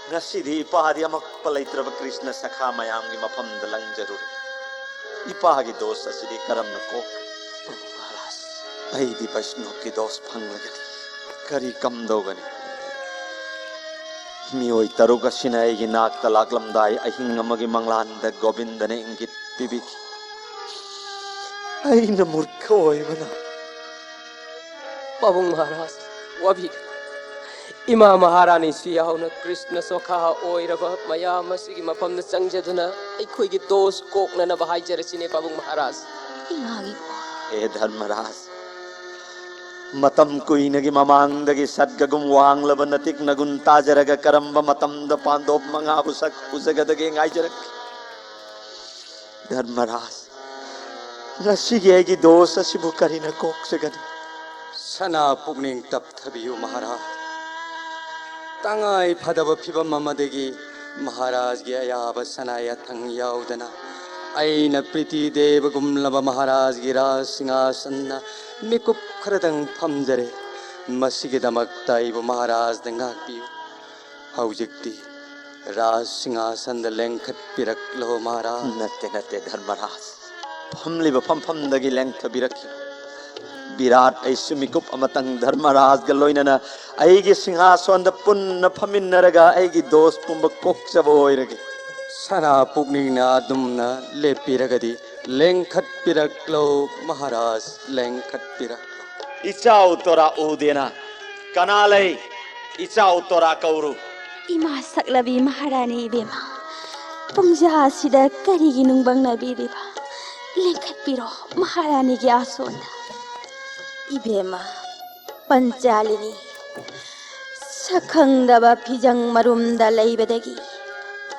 ngasi ipahadi amak palaitraba krishna sakha mayam gi mafam dalang jarur ipahagi dos asidi karam na ko maharaj ai di vaishno ki dos phang lagati kari kam dogani mioi taruga sinai gi nak talaklam dai ahing amagi manglan da govinda ne ingit bibik ai na murkha oi bana पाबुंग महाराज वाभी इमा महारानी सियाउना कृष्ण सोखा ओइरब मयाम मसिगी मफम न संजदुना अखोइगी दोष कोकना न बहाई जरसिने पाबुंग महाराज इमागी ए धर्मराज मतम कुइनगी ममांगदगी सद्गगुम वांगलब नतिक नगुन ताजरग करंब मतम द पांडव मंगाबु सक उजगदगे गाइजरक धर्मराज रसिगेगी दोष सिबु करिना कोक्सगद सना पुगनिंग तप थबियो महाराज तंगाई फदब फिबम ममदगी महाराज गी अयाब सनाया थंग याउदना ꯑꯩꯅ ꯄ꯭ꯔꯤꯇꯤ ꯗꯦꯕꯒꯨꯝꯂꯕ ꯃꯍꯥꯔꯥꯖꯒꯤ ꯔꯥꯖ ꯁꯤꯡꯍꯥꯁꯟꯅ ꯃꯤꯀꯨꯞ ꯈꯔꯗꯪ ꯐꯝꯖꯔꯦ ꯃꯁꯤꯒꯤꯗꯃꯛꯇ ꯑꯩꯕꯨ ꯃꯍꯥꯔꯥꯖꯅ ꯉꯥꯛꯄꯤꯌꯨ ꯍꯧꯖꯤꯛꯇꯤ ꯔꯥꯖ ꯁꯤꯡꯍꯥꯁꯟꯗ ꯂꯦꯡꯈꯠꯄꯤꯔꯛꯂꯣ ꯃꯍꯥꯔꯥꯖ नत्ते धर्मराज फमलिब फमफमदगी लेंथबिरखी विराट ऐसु मिकुप अमतंग धर्मराज ग लोइनना ऐगी सिंहासन पुन्न फमिन्नरगा ऐगी दोस्त पुंब कोक्चब होइरगे सना पुगनिंगना अदुमना लेपिरगदी लेंखटपिरक्लो महाराज लेंखटपिरक्लो इचाउ तोरा उदेना कनालै इचाउ तोरा कौरु इमा सक्लबी महारानी इबेमा पुंजा सिदा करिगी नुंगबंगनाबिरिबा लेंखटपिरो महारानी की आसोना इबेमा पंचालिनी सखंगदबा फिजंग मरुमदा लैबदगी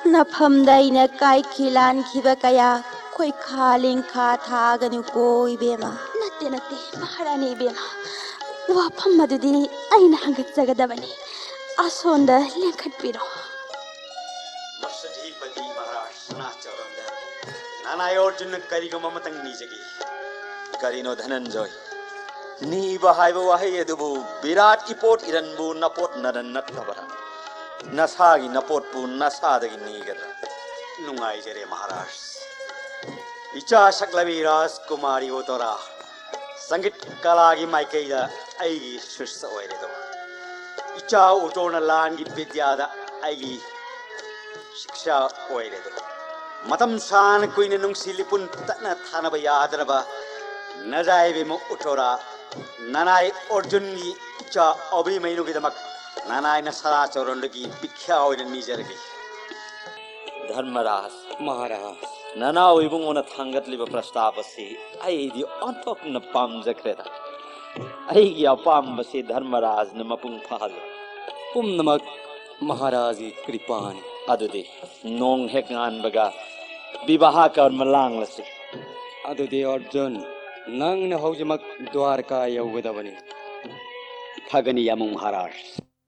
नफमदा इना काय खिलान खिबा कया कोई खालिंग खा थागनु को इबेमा नत्ते महारानी इबेमा वाफम मदुदी अइना हंगत जगदबनी आसोंदा लेंखटपिरो मसधीपति महाराज सनाचरंदा नानाय अर्जुन करिगम ममतंग निजगी करिनो धनंजय नीबा हाइबा वाहे यदुबु विराट इपोट इरनबु नपोट नरन नत्तबरा नसागी नपोटपु नसादगी नीगदा नुंगाई जरे महाराज इचा सकलबी राजकुमारी ओतोरा संगीत कलागी माइकैदा ऐगी शीर्ष ओइरेदो इचा उटोन लांगी विद्यादा ऐगी शिक्षा ओइरेदो मतम सान कुइन नुंगसिलिपुन ततना थानबा यादरबा नजाइबे मो उठोरा नानाय अर्जुन की इच्छा अभिमैनु की दमक नानाय नसरा चौरंडगी बिख्या होइने निजरगी धर्मराज महाराज नाना ओइबुंगोना थांगतलिबा प्रस्ताव असी आइदि अन्तोक्न पामजख्रेदा आइगी अपामबसी धर्मराज न मपुंग फाल पुमनमक महाराज की कृपानी अदुदि नोंग हेकनानबगा विवाह कर्म लांगलसी अदुदि अर्जुन नंग न हौजमक द्वारका यौगदबनी फगनी यमुंग महाराज